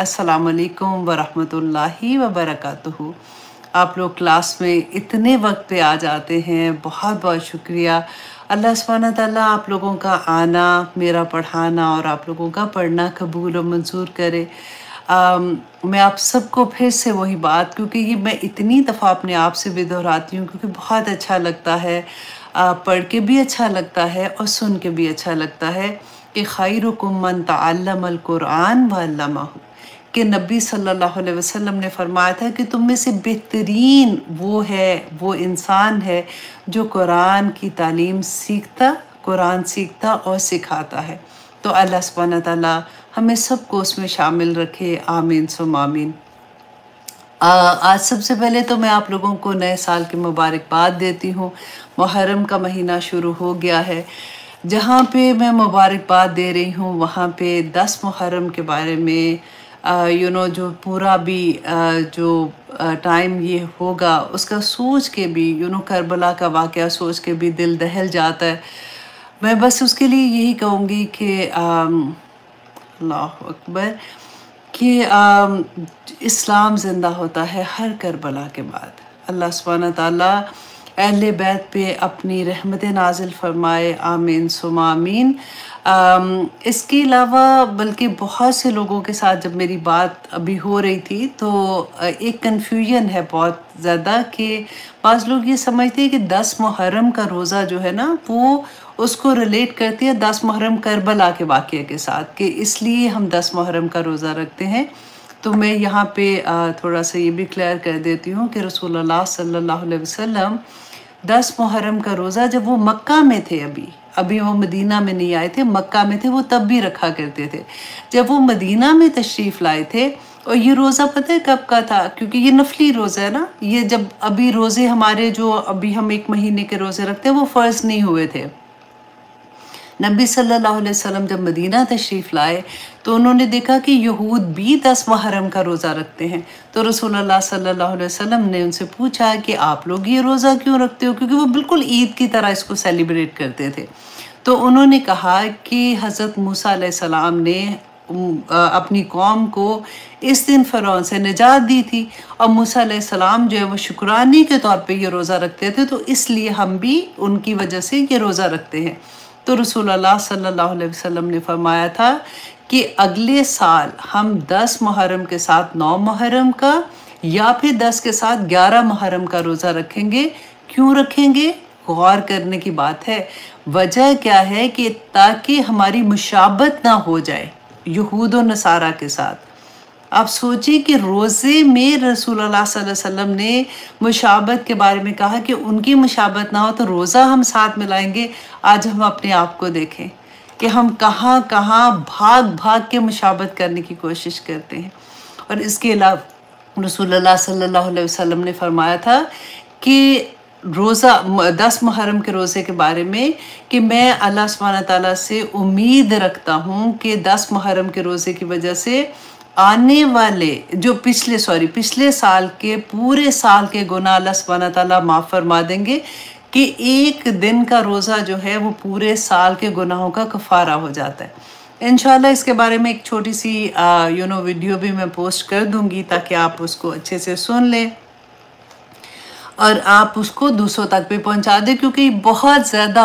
अस्सलाम वालेकुम वरहमतुल्लाहि वबरकातुहू। आप लोग क्लास में इतने वक्त पे आ जाते हैं, बहुत बहुत शुक्रिया। अल्लाह सुब्हानहू तआला आप लोगों का आना, मेरा पढ़ाना और आप लोगों का पढ़ना कबूल और मंजूर करे। मैं आप सबको फिर से वही बात, क्योंकि ये मैं इतनी दफ़ा अपने आप से भी दोहराती हूँ, क्योंकि बहुत अच्छा लगता है, पढ़ के भी अच्छा लगता है और सुन के भी अच्छा लगता है कि खैरुकुम मन तअल्लमल कुरान व अल्लमहु, कि नबी सल्लल्लाहु अलैहि वसल्लम ने फरमाया था कि तुम में से बेहतरीन वो इंसान है जो कुरान की तालीम सीखता, कुरान सीखता और सिखाता है। तो अल्लाह सुब्हानहू तआला हमें सबको उसमें शामिल रखे, आमीन सुम आमीन। आज सबसे पहले तो मैं आप लोगों को नए साल की मुबारकबाद देती हूँ। मुहर्रम का महीना शुरू हो गया है। जहाँ पे मैं मुबारकबाद दे रही हूँ, वहाँ पे 10 मुहर्रम के बारे में जो पूरा भी जो टाइम ये होगा, उसका सोच के भी करबला का वाक़या सोच के भी दिल दहल जाता है। मैं बस उसके लिए यही कहूँगी कि अल्लाहु अकबर, कि इस्लाम ज़िंदा होता है हर करबला के बाद। अल्लाह सुब्हानहू तआला अहले बैत पे अपनी रहमत नाज़िल फ़रमाए, आमीन सुम आमीन। इसके अलावा बल्कि बहुत से लोगों के साथ जब मेरी बात अभी हो रही थी, तो एक कन्फ्यूजन है बहुत ज़्यादा, कि बाज़ लोग ये समझते हैं कि 10 मुहर्रम का रोज़ा जो है ना, वो उसको रिलेट करती है 10 मुहर्रम करबला के वाक़ये के साथ, कि इसलिए हम 10 मुहर्रम का रोज़ा रखते हैं। तो मैं यहाँ पे थोड़ा सा ये भी क्लियर कर देती हूँ कि रसूलुल्लाह सल्लल्लाहु अलैहि वसल्लम 10 मुहर्रम का रोज़ा जब वो मक्का में थे, अभी वो मदीना में नहीं आए थे, मक्का में थे, वो तब भी रखा करते थे। जब वो मदीना में तशरीफ़ लाए थे, और ये रोज़ा पता है कब का था, क्योंकि ये नफली रोज़ा है ना, ये जब अभी रोज़े हमारे जो अभी हम 1 महीने के रोज़े रखते हैं, वो फ़र्ज़ नहीं हुए थे। नबी सल्लल्लाहु अलैहि वसल्लम जब मदीना तशरीफ़ लाए, तो उन्होंने देखा कि यहूद भी 10 मुहर्रम का रोज़ा रखते हैं। तो रसूलुल्लाह सल्लल्लाहु अलैहि वसल्लम ने उनसे पूछा कि आप लोग ये रोज़ा क्यों रखते हो, क्योंकि वो बिल्कुल ईद की तरह इसको सेलिब्रेट करते थे। तो उन्होंने कहा कि हज़रत मूसा अलैहिस्सलाम ने अपनी कौम को इस दिन फ़िरौन से निजात दी थी, और मूसा अलैहिस्सलाम जो है वो शुक्राने के तौर पे ये रोज़ा रखते थे, तो इसलिए हम भी उनकी वजह से ये रोज़ा रखते हैं। तो रसूलुल्लाह सल्लल्लाहु अलैहि वसल्लम ने फरमाया था कि अगले साल हम 10 मुहर्रम के साथ 9 मुहर्रम का, या फिर 10 के साथ 11 मुहर्रम का रोज़ा रखेंगे। क्यों रखेंगे? गौर करने की बात है। वजह क्या है कि ताकि हमारी मुशाबत ना हो जाए यहूद और नसारा के साथ। आप सोचिए कि रोज़े में रसूलुल्लाह सल्लल्लाहु अलैहि वसल्लम ने मुशाबत के बारे में कहा कि उनकी मुशाबत ना हो तो रोज़ा हम साथ मिलाएंगे। आज हम अपने आप को देखें कि हम कहाँ कहाँ भाग भाग के मुशाबत करने की कोशिश करते हैं। और इसके अलावा रसूलुल्लाह सल्लल्लाहु अलैहि वसल्लम ने फरमाया था कि रोज़ा 10 मुहर्रम के रोज़े के बारे में, कि मैं अल्लाह सुब्हानहू तआला से उम्मीद रखता हूँ कि 10 मुहर्रम के रोज़े की वजह से आने वाले जो पिछले साल के पूरे साल के गुनाह अल्लाह सुब्हानहू तआला माफ़ फरमा देंगे, कि एक दिन का रोज़ा जो है वो पूरे साल के गुनाहों का कफ़ारा हो जाता है। इंशाल्लाह इसके बारे में एक छोटी सी वीडियो भी मैं पोस्ट कर दूँगी, ताकि आप उसको अच्छे से सुन लें और आप उसको दूसरों तक भी पहुंचा दें, क्योंकि बहुत ज़्यादा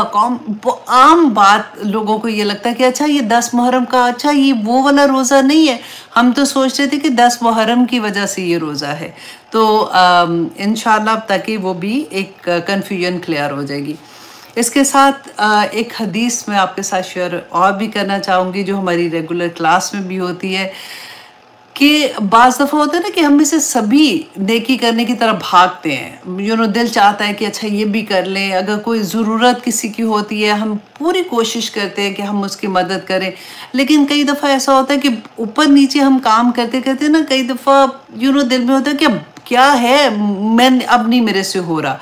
आम बात लोगों को ये लगता है कि अच्छा ये 10 मुहर्रम का, अच्छा ये वो वाला रोज़ा नहीं है। हम तो सोच रहे थे कि 10 मुहर्रम की वजह से ये रोज़ा है। तो इंशाल्लाह ताकि वो भी एक कन्फ्यूजन क्लियर हो जाएगी। इसके साथ एक हदीस मैं आपके साथ शेयर और भी करना चाहूँगी, जो हमारी रेगुलर क्लास में भी होती है, कि बाज़ दफ़ा होता है ना कि हम में से सभी नेकी करने की तरफ भागते हैं। दिल चाहता है कि अच्छा ये भी कर लें, अगर कोई ज़रूरत किसी की होती है, हम पूरी कोशिश करते हैं कि हम उसकी मदद करें। लेकिन कई दफ़ा ऐसा होता है कि ऊपर नीचे हम काम करते करते ना, कई दफ़ा दिल में होता है कि अब क्या है, मैं अब नहीं मेरे से हो रहा।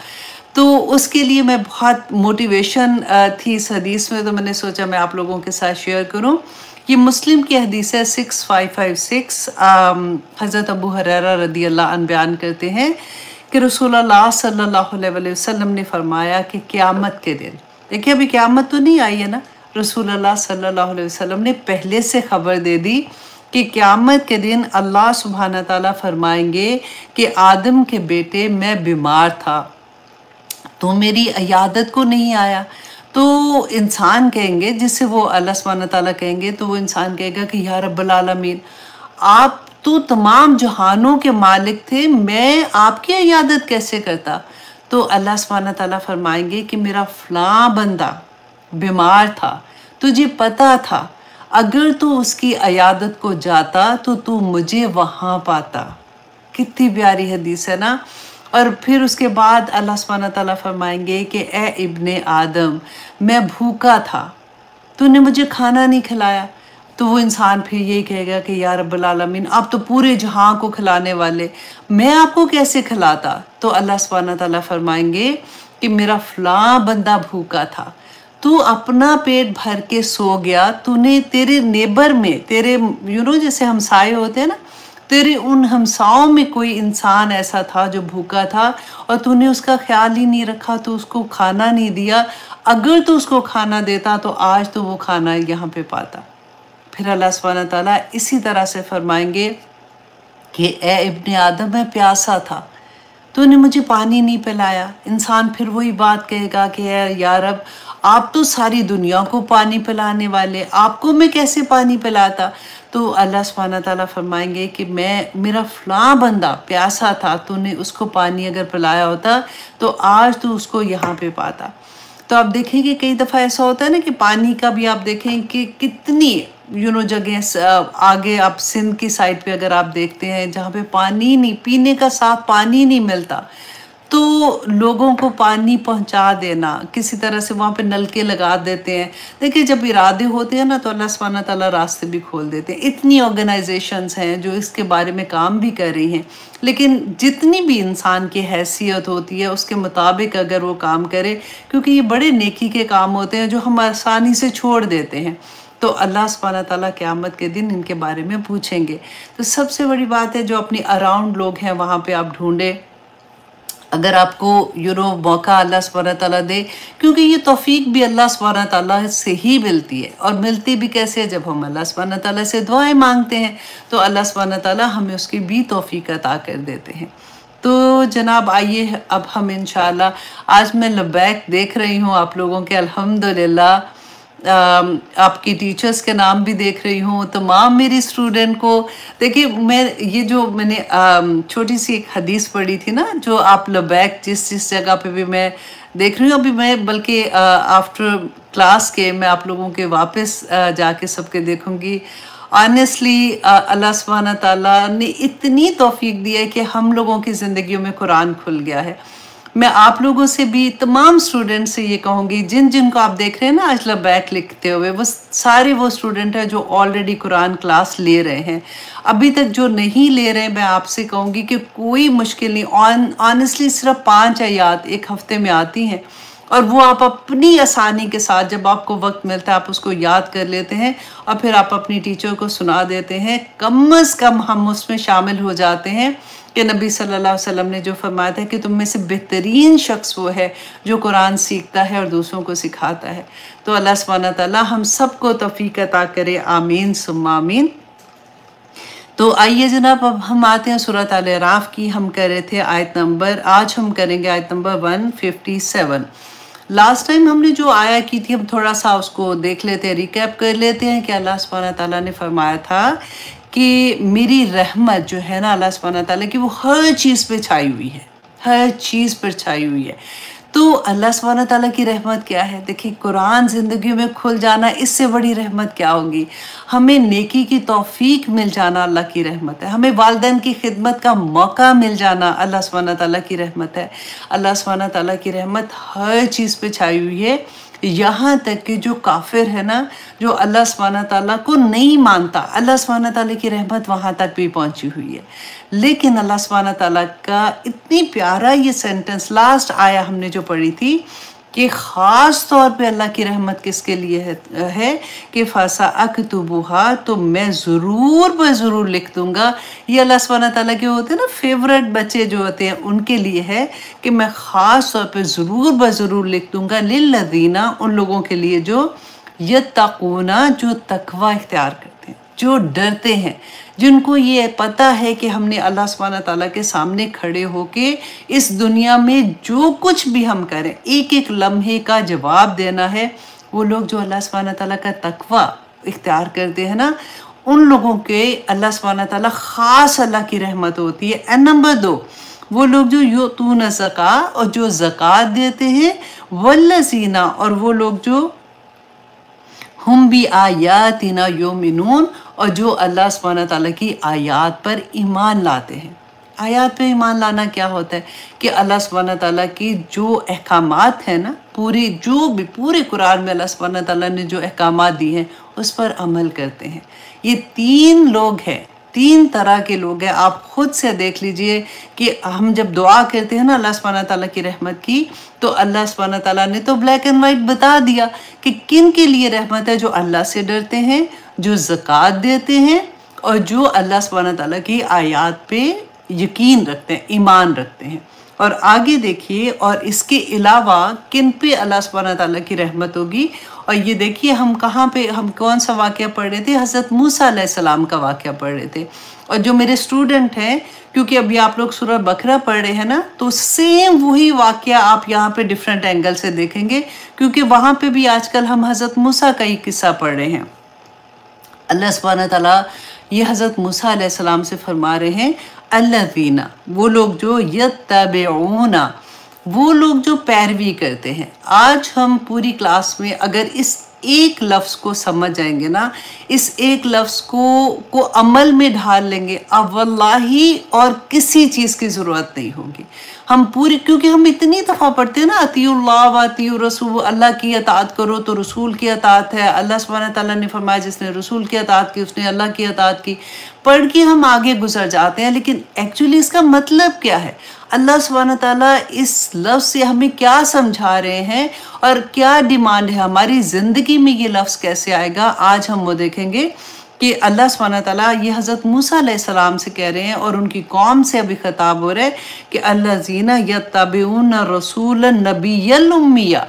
तो उसके लिए मैं बहुत मोटिवेशन थी इस हदीस में, तो मैंने सोचा मैं आप लोगों के साथ शेयर करूं। ये मुस्लिम की हदीस है 6556। हज़रत अबू हुरैरा रदी अल्लाह अन्हु बयान करते हैं कि रसूलुल्लाह सल्लल्लाहु अलैहि वसल्लम ने फरमाया कि क़यामत के दिन, देखिए अभी क़यामत तो नहीं आई है ना, रसूलुल्लाह सल्लल्लाहु अलैहि वसल्लम ने पहले से खबर दे दी कि क़यामत के दिन अल्लाह सुब्हाना ताला फरमाएंगे कि आदम के बेटे मैं बीमार था, तो मेरी इयादत को नहीं आया। तो इंसान कहेंगे, जिससे वो अल्लाह सुब्हाना ताला कहेंगे, तो वो इंसान कहेगा कि या रब्बल आलमीन, आप तो तमाम जहानों के मालिक थे, मैं आपकी इयादत कैसे करता? तो अल्लाह सुब्हाना ताला फरमाएंगे कि मेरा फ़लाँ बंदा बीमार था, तुझे पता था अगर तू उसकी इयादत को जाता तो तू मुझे वहाँ पाता। कितनी प्यारी हदीस है ना। और फिर उसके बाद अल्लाह सुब्हाना ताला फरमाएंगे कि ए इब्ने आदम, मैं भूखा था, तूने मुझे खाना नहीं खिलाया। तो वो इंसान फिर यही कहेगा कि या रब्बल आलमीन, आप तो पूरे जहां को खिलाने वाले, मैं आपको कैसे खिलाता? तो अल्लाह सुब्हाना ताला फरमाएंगे कि मेरा फ़लाँ बंदा भूखा था, तू अपना पेट भर के सो गया, तूने तेरे नेबर में, तेरे जैसे हमसाए होते हैं ना, तेरे उन हमसाओं में कोई इंसान ऐसा था जो भूखा था और तूने उसका ख्याल ही नहीं रखा, तो उसको खाना नहीं दिया। अगर तू उसको खाना देता तो आज तो वो खाना यहाँ पे पाता। फिर अल्लाह सुब्हाना ताला इसी तरह से फरमाएंगे कि ए इब्ने आदम, मैं प्यासा था, तूने मुझे पानी नहीं पिलाया। इंसान फिर वही बात कहेगा कि या रब, आप तो सारी दुनिया को पानी पिलाने वाले, आपको मैं कैसे पानी पिलाता? तो अल्लाह सुब्हाना ताला फरमाएंगे कि मेरा फ़लाँ बंदा प्यासा था, तूने उसको पानी अगर पिलाया होता तो आज तू उसको यहाँ पे पाता। तो आप देखेंगे कई दफ़ा ऐसा होता है ना कि पानी का भी आप देखें कि कितनी जगह आगे आप सिंध की साइड पे अगर आप देखते हैं जहाँ पे पानी नहीं, पीने का साफ पानी नहीं मिलता, तो लोगों को पानी पहुंचा देना, किसी तरह से वहाँ पे नलके लगा देते हैं। देखिए जब इरादे होते हैं ना तो अल्लाह सुब्हाना ताला रास्ते भी खोल देते हैं। इतनी ऑर्गेनाइजेशंस हैं जो इसके बारे में काम भी कर रही हैं, लेकिन जितनी भी इंसान की हैसियत होती है उसके मुताबिक अगर वो काम करे, क्योंकि ये बड़े नेकी के काम होते हैं जो हम आसानी से छोड़ देते हैं, तो अल्लाह सुब्हाना ताला क़यामत के दिन इनके बारे में पूछेंगे। तो सबसे बड़ी बात है, जो अपनी अराउंड लोग हैं वहाँ पे आप ढूंढें, अगर आपको मौका अल्लाह सुब्हाना ताला दे, क्योंकि ये तौफीक भी अल्लाह सुब्हाना ताला से ही मिलती है। और मिलती भी कैसे है? जब हम अल्लाह सुब्हाना ताला से दुआएं मांगते हैं तो अल्लाह सुब्हाना ताला हमें उसकी भी तौफीक अता कर देते हैं। तो जनाब आइए अब हम इंशाअल्लाह, आज मैं लबैक देख रही हूँ आप लोगों के, अल्हम्दुलिल्लाह आपकी टीचर्स के नाम भी देख रही हूँ, तमाम मेरी स्टूडेंट को। देखिए मैं ये जो मैंने छोटी सी एक हदीस पढ़ी थी ना, जो आप लबैक जिस जगह पे भी मैं देख रही हूँ, अभी मैं बल्कि आफ्टर क्लास के मैं आप लोगों के वापस जाके सबके देखूँगी। ऑनेस्टली अल्लाह सुब्हाना ताला ने इतनी तौफीक दी है कि हम लोगों की ज़िंदगियों में कुरान खुल गया है। मैं आप लोगों से भी, तमाम स्टूडेंट से ये कहूँगी, जिनको आप देख रहे हैं ना आज लबैक लिखते हुए, वो सारे वो स्टूडेंट हैं जो ऑलरेडी कुरान क्लास ले रहे हैं। अभी तक जो नहीं ले रहे, मैं आपसे कहूँगी कि कोई मुश्किल नहीं, ऑनेस्टली सिर्फ 5 आयात एक हफ्ते में आती हैं और वो आप अपनी आसानी के साथ, जब आपको वक्त मिलता है आप उसको याद कर लेते हैं और फिर आप अपनी टीचर को सुना देते हैं। कम से कम हम उसमें शामिल हो जाते हैं कि नबी सल्लल्लाहु अलैहि वसल्लम ने जो फरमाया था कि तुम में से बेहतरीन शख्स वो है जो कुरान सीखता है और दूसरों को सिखाता है। तो अल्लाह सुब्हाना ताला हम सबको तौफीक अता करे, आमीन सुम्मा आमीन। तो आइए जनाब, अब हम आते हैं सूरत अल-अराफ की। हम कर रहे थे आयत नंबर, आज हम करेंगे आयत नंबर 157। लास्ट टाइम हमने जो आया की थी, हम थोड़ा सा उसको देख लेते हैं, रिकैप कर लेते हैं कि अल्लाह सुब्हाना ताला ने फरमाया था कि मेरी रहमत जो है ना अल्लाह सुब्हाना ताला की, वो हर चीज़ पे छाई हुई है, हर चीज़ पर छाई हुई है। तो अल्लाह सुब्हाना ताला की रहमत क्या है? देखिए कुरान ज़िंदगी में खुल जाना, इससे बड़ी रहमत क्या होगी? हमें नेकी की तौफीक मिल जाना अल्लाह की रहमत है। हमें वालिदैन की खिदमत का मौका मिल जाना अल्लाह सुब्हाना ताला की रहमत है। अल्लाह सुब्हाना ताला की रहमत हर चीज़ पे छाई हुई है, यहाँ तक कि जो काफिर है ना, जो अल्लाह सुब्हाना ताला को नहीं मानता, अल्लाह सुब्हाना ताला की रहमत वहाँ तक भी पहुँची हुई है। लेकिन अल्लाह सुब्हाना ताला का इतनी प्यारा ये सेंटेंस, लास्ट आया हमने जो पढ़ी थी कि ख़ास तौर पे अल्लाह की रहमत किसके लिए है कि फ़ासा अक्तुबुहा, तो मैं ज़रूर ब ज़रूर लिख दूँगा। ये अल्लाह सुब्हाना ताला के होते हैं ना फेवरेट बच्चे जो होते हैं, उनके लिए है कि मैं ख़ास तौर पे ज़रूर ब ज़रूर लिख दूँगा लिल्लज़ीना, उन लोगों के लिए जो यत्तक़ूना, जो तक़वा इख्तियार करते हैं। जो डरते हैं, जिनको ये पता है कि हमने अल्लाह सुब्हानहू तआला के सामने खड़े होके इस दुनिया में जो कुछ भी हम करें एक एक लम्हे का जवाब देना है, वो लोग जो अल्लाह सुब्हानहू तआला का तकवा इख्तियार करते हैं ना, उन लोगों के अल्लाह सुब्हानहू तआला ख़ास अल्लाह की रहमत होती है। एंड नंबर 2, वो लोग जो युतून ज़का और जो ज़कात देते हैं, वल्लज़ीना और वो लोग जो हम भी आयातिना युमिनून और जो अल्लाह सुब्हानहू तआला की आयात पर ईमान लाते हैं। आयात पे ईमान लाना क्या होता है कि अल्लाह सुब्हानहू तआला की जो अहकामात हैं ना, पूरे कुरान में अल्लाह सुब्हानहू तआला ने जो अहकामात दिए हैं उस पर अमल करते हैं। ये 3 लोग हैं, 3 तरह के लोग हैं। आप खुद से देख लीजिए कि हम जब दुआ करते हैं ना अल्लाह सुब्हानहू तआला की रहमत की, तो अल्लाह सुब्हानहू तआला ने तो ब्लैक एंड वाइट बता दिया कि किन के लिए रहमत है, जो अल्लाह से डरते हैं, जो ज़कात देते हैं और जो अल्लाह सुब्हानहू तआला की आयात पे यकीन रखते हैं, ईमान रखते हैं। और आगे देखिए, और इसके अलावा किन पे अल्लाह सुब्हानहू तआला की रहमत होगी। और ये देखिए हम कहाँ पे, हम कौन सा वाक़या पढ़ रहे थे, हज़रत मूसा अलैहिस्सलाम का वाक़या पढ़ रहे थे। और जो मेरे स्टूडेंट हैं, क्योंकि अभी आप लोग सूरह बकरा पढ़ रहे हैं ना, तो सेम वही वाक़या आप यहाँ पे डिफरेंट एंगल से देखेंगे, क्योंकि वहाँ पे भी आजकल हम हज़रत मूसा का ही किस्सा पढ़ रहे हैं। अल्लाह सुब्हानहू तआला ये हज़रत मूसा अलैहिस्सलाम से फरमा रहे हैं, अल्लज़ीना वो लोग जो यत्तबिऊना वो लोग जो पैरवी करते हैं। आज हम पूरी क्लास में अगर इस एक लफ्ज़ को समझ जाएंगे ना, इस एक लफ्ज़ को अमल में ढाल लेंगे, अब वल्लाही और किसी चीज़ की ज़रूरत नहीं होगी। हम पूरी, क्योंकि हम इतनी दफ़ा पढ़ते हैं ना, अतीउल्लाह व अतीउर रसूल, अल्लाह की अताअत करो तो रसूल की अताअत है। अल्लाह सुब्हानहू तआला ने फरमाया जिसने रसूल की अताअत की उसने अल्लाह की अताअत की। पढ़ के हम आगे गुजर जाते हैं, लेकिन एक्चुअली इसका मतलब क्या है, अल्लाह सुब्हानहू तआला इस लफ्ज़ से हमें क्या समझा रहे हैं और क्या डिमांड है, हमारी ज़िंदगी में ये लफ्ज़ कैसे आएगा, आज हम वो देखेंगे कि अल्लाह सुब्हानहू तआला ये हज़रत मूसा अलैहिस्सलाम से कह रहे हैं और उनकी कौम से अभी खिताब हो रहा है कि अल्लज़ीना यत्तबिऊन रसूल नबिय्यल उम्मिया,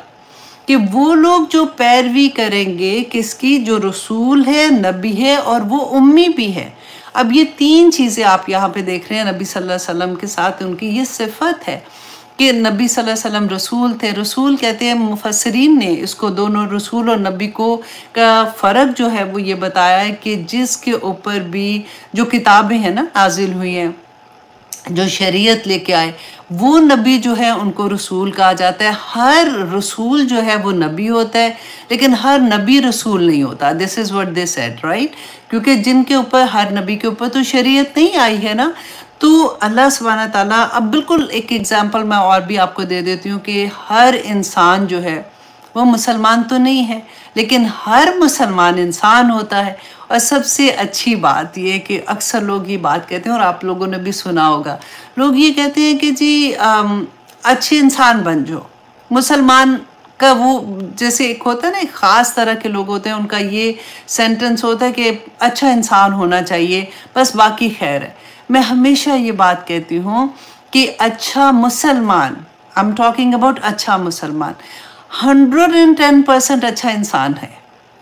कि वो लोग जो पैरवी करेंगे किसकी, जो रसूल है, नबी है और वो उम्मी भी है। अब ये 3 चीज़ें आप यहाँ पे देख रहे हैं नबी सल्लल्लाहु अलैहि वसल्लम के साथ उनकी ये सिफत है कि नबी सल्लल्लाहु अलैहि वसल्लम रसूल थे। रसूल कहते हैं, मुफस्सिरीन ने इसको दोनों रसूल और नबी को का फ़र्क जो है वो ये बताया है कि जिसके ऊपर भी जो किताबें हैं ना नाजिल हुई हैं, जो शरीयत लेके आए, वो नबी जो है उनको रसूल कहा जाता है। हर रसूल जो है वो नबी होता है, लेकिन हर नबी रसूल नहीं होता। This is what they said, right, क्योंकि जिनके ऊपर, हर नबी के ऊपर तो शरीयत नहीं आई है ना। तो अल्लाह सुब्हानहू तआला, अब बिल्कुल एक एग्जांपल मैं और भी आपको दे देती हूँ कि हर इंसान जो है वो मुसलमान तो नहीं है, लेकिन हर मुसलमान इंसान होता है। और सबसे अच्छी बात ये कि अक्सर लोग ये बात कहते हैं और आप लोगों ने भी सुना होगा, लोग ये कहते हैं कि जी अच्छे इंसान बन जाओ। मुसलमान का वो जैसे एक होता है ना, एक ख़ास तरह के लोग होते हैं, उनका ये सेंटेंस होता है कि अच्छा इंसान होना चाहिए, बस बाकी खैर है। मैं हमेशा ये बात कहती हूँ कि अच्छा मुसलमान, आई एम टॉकिंग अबाउट अच्छा मुसलमान, 110% अच्छा इंसान है,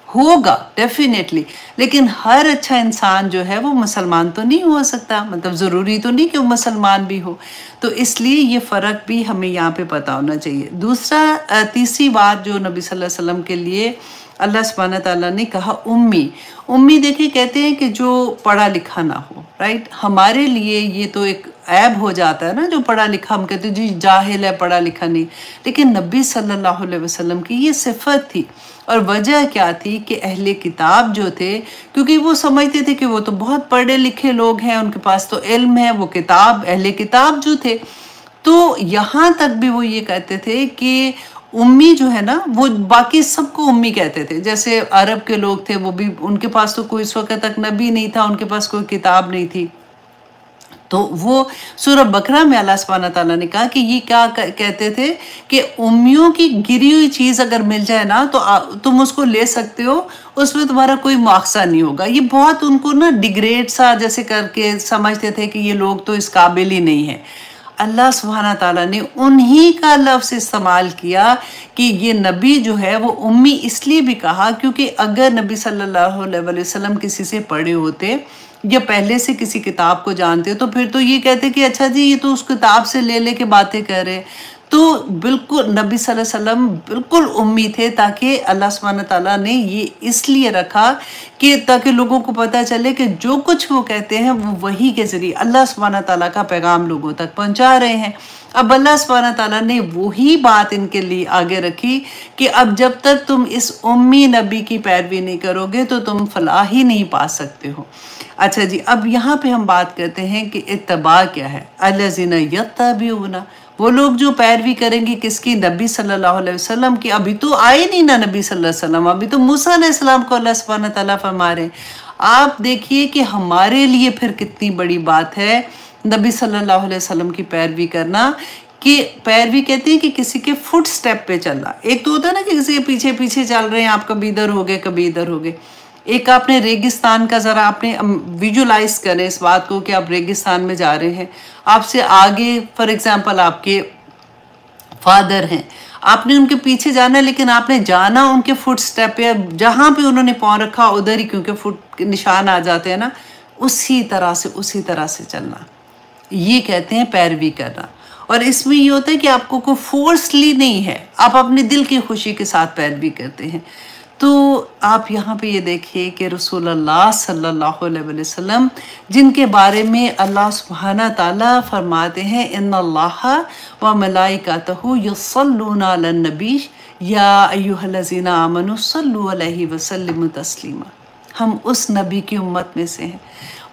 होगा डेफिनेटली, लेकिन हर अच्छा इंसान जो है वो मुसलमान तो नहीं हो सकता, मतलब ज़रूरी तो नहीं कि वो मुसलमान भी हो। तो इसलिए ये फ़र्क भी हमें यहाँ पे पता होना चाहिए। दूसरा, तीसरी बात जो नबी सल्लल्लाहु अलैहि वसल्लम के लिए अल्लाह सुब्हानहू तआला ने कहा उम्मी। उम्मी देखिए कहते हैं कि जो पढ़ा लिखा ना हो, राइट। हमारे लिए ये तो एक ऐब हो जाता है ना, जो पढ़ा लिखा, हम कहते हैं जी जाहिल है, पढ़ा लिखा नहीं, लेकिन नबी सल्लल्लाहु अलैहि वसल्लम की ये सिफत थी। और वजह क्या थी कि अहले किताब जो थे, क्योंकि वो समझते थे कि वो तो बहुत पढ़े लिखे लोग हैं, उनके पास तो इल्म है, वो किताब, अहले किताब जो थे, तो यहाँ तक भी वो ये कहते थे कि उम्मी जो है ना, वो बाकी सबको उम्मी कहते थे। जैसे अरब के लोग थे, वो भी, उनके पास तो कोई इस वक्त तक नबी नहीं था, उनके पास कोई किताब नहीं थी, तो वो सूरह बकरा में अल्लाह सुब्हानहू तआला ने कहा कि ये क्या कहते थे कि उम्मियों की गिरी हुई चीज़ अगर मिल जाए ना तो तुम उसको ले सकते हो, उसमें तुम्हारा कोई मुआवजा नहीं होगा। ये बहुत उनको ना डिग्रेड सा जैसे करके समझते थे कि ये लोग तो इस काबिल ही नहीं है। अल्लाह सुब्हाना ताला ने उन्हीं का लफ्ज़ इस्तेमाल किया कि ये नबी जो है वो उम्मी इसलिए भी कहा क्योंकि अगर नबी सल्लल्लाहु अलैहि वसल्लम किसी से पढ़े होते या पहले से किसी किताब को जानते तो फिर तो ये कहते कि अच्छा जी ये तो उस किताब से ले लेके बातें कर रहे। तो बिल्कुल नबी सल्लल्लाहु अलैहि वसल्लम बिल्कुल उम्मी थे, ताकि अल्लाह सुब्हानहू तआला ने ये इसलिए रखा कि ताकि लोगों को पता चले कि जो कुछ वो कहते हैं वो वही के ज़रिए अल्लाह सुब्हानहू तआला का पैगाम लोगों तक पहुंचा रहे हैं। अब अल्लाह सुब्हानहू तआला ने वही बात इनके लिए आगे रखी कि अब जब तक तुम इस उम्मी नबी की पैरवी नहीं करोगे तो तुम फलाह ही नहीं पा सकते हो। अच्छा जी, अब यहाँ पे हम बात करते हैं कि इत्तबा क्या है। अल्लज़ीना यत्तबिऊना, वो लोग जो पैरवी करेंगे किसकी? नबी सल्लल्लाहु अलैहि वसल्लम की। अभी तो आए नहीं ना नबी सल्लल्लाहु अलैहि वसल्लम, अभी तो मूसा अलैहिस्सलाम को अल्लाह सुब्हानहू तआला फरमा रहे हैं। आप देखिए कि हमारे लिए फिर कितनी बड़ी बात है नबी सल्लल्लाहु अलैहि वसल्लम की पैरवी करना। कि पैरवी कहते हैं कि किसी के फुट स्टेप पे चलना। एक तो होता है ना कि किसी के पीछे पीछे चल रहे हैं, आप कभी इधर हो गए कभी इधर हो गए। एक आपने रेगिस्तान का ज़रा आपने विजुलाइज करें इस बात को कि आप रेगिस्तान में जा रहे हैं, आपसे आगे फॉर एग्जांपल आपके फादर हैं, आपने उनके पीछे जाना है लेकिन आपने जाना उनके फुट स्टेप पे, जहाँ पे उन्होंने पाँव रखा उधर ही, क्योंकि फुट के निशान आ जाते हैं ना, उसी तरह से चलना, ये कहते हैं पैरवी करना। और इसमें ये होता है कि आपको कोई फोर्सली नहीं है, आप अपने दिल की खुशी के साथ पैरवी करते हैं। तो आप यहाँ पे ये देखिए कि रसूलुल्लाह सल्लल्लाहु अलैहि वसल्लम जिनके बारे में अल्लाह सुब्हाना ताला फरमाते हैं इन्नल्लाह व मलाइकातहू युसल्लूना अलन नबी या अय्युहल्लज़ीना आमनू सल्लु अलैहि वसल्लिमु तस्लीमा। हम उस नबी की उम्मत में से हैं,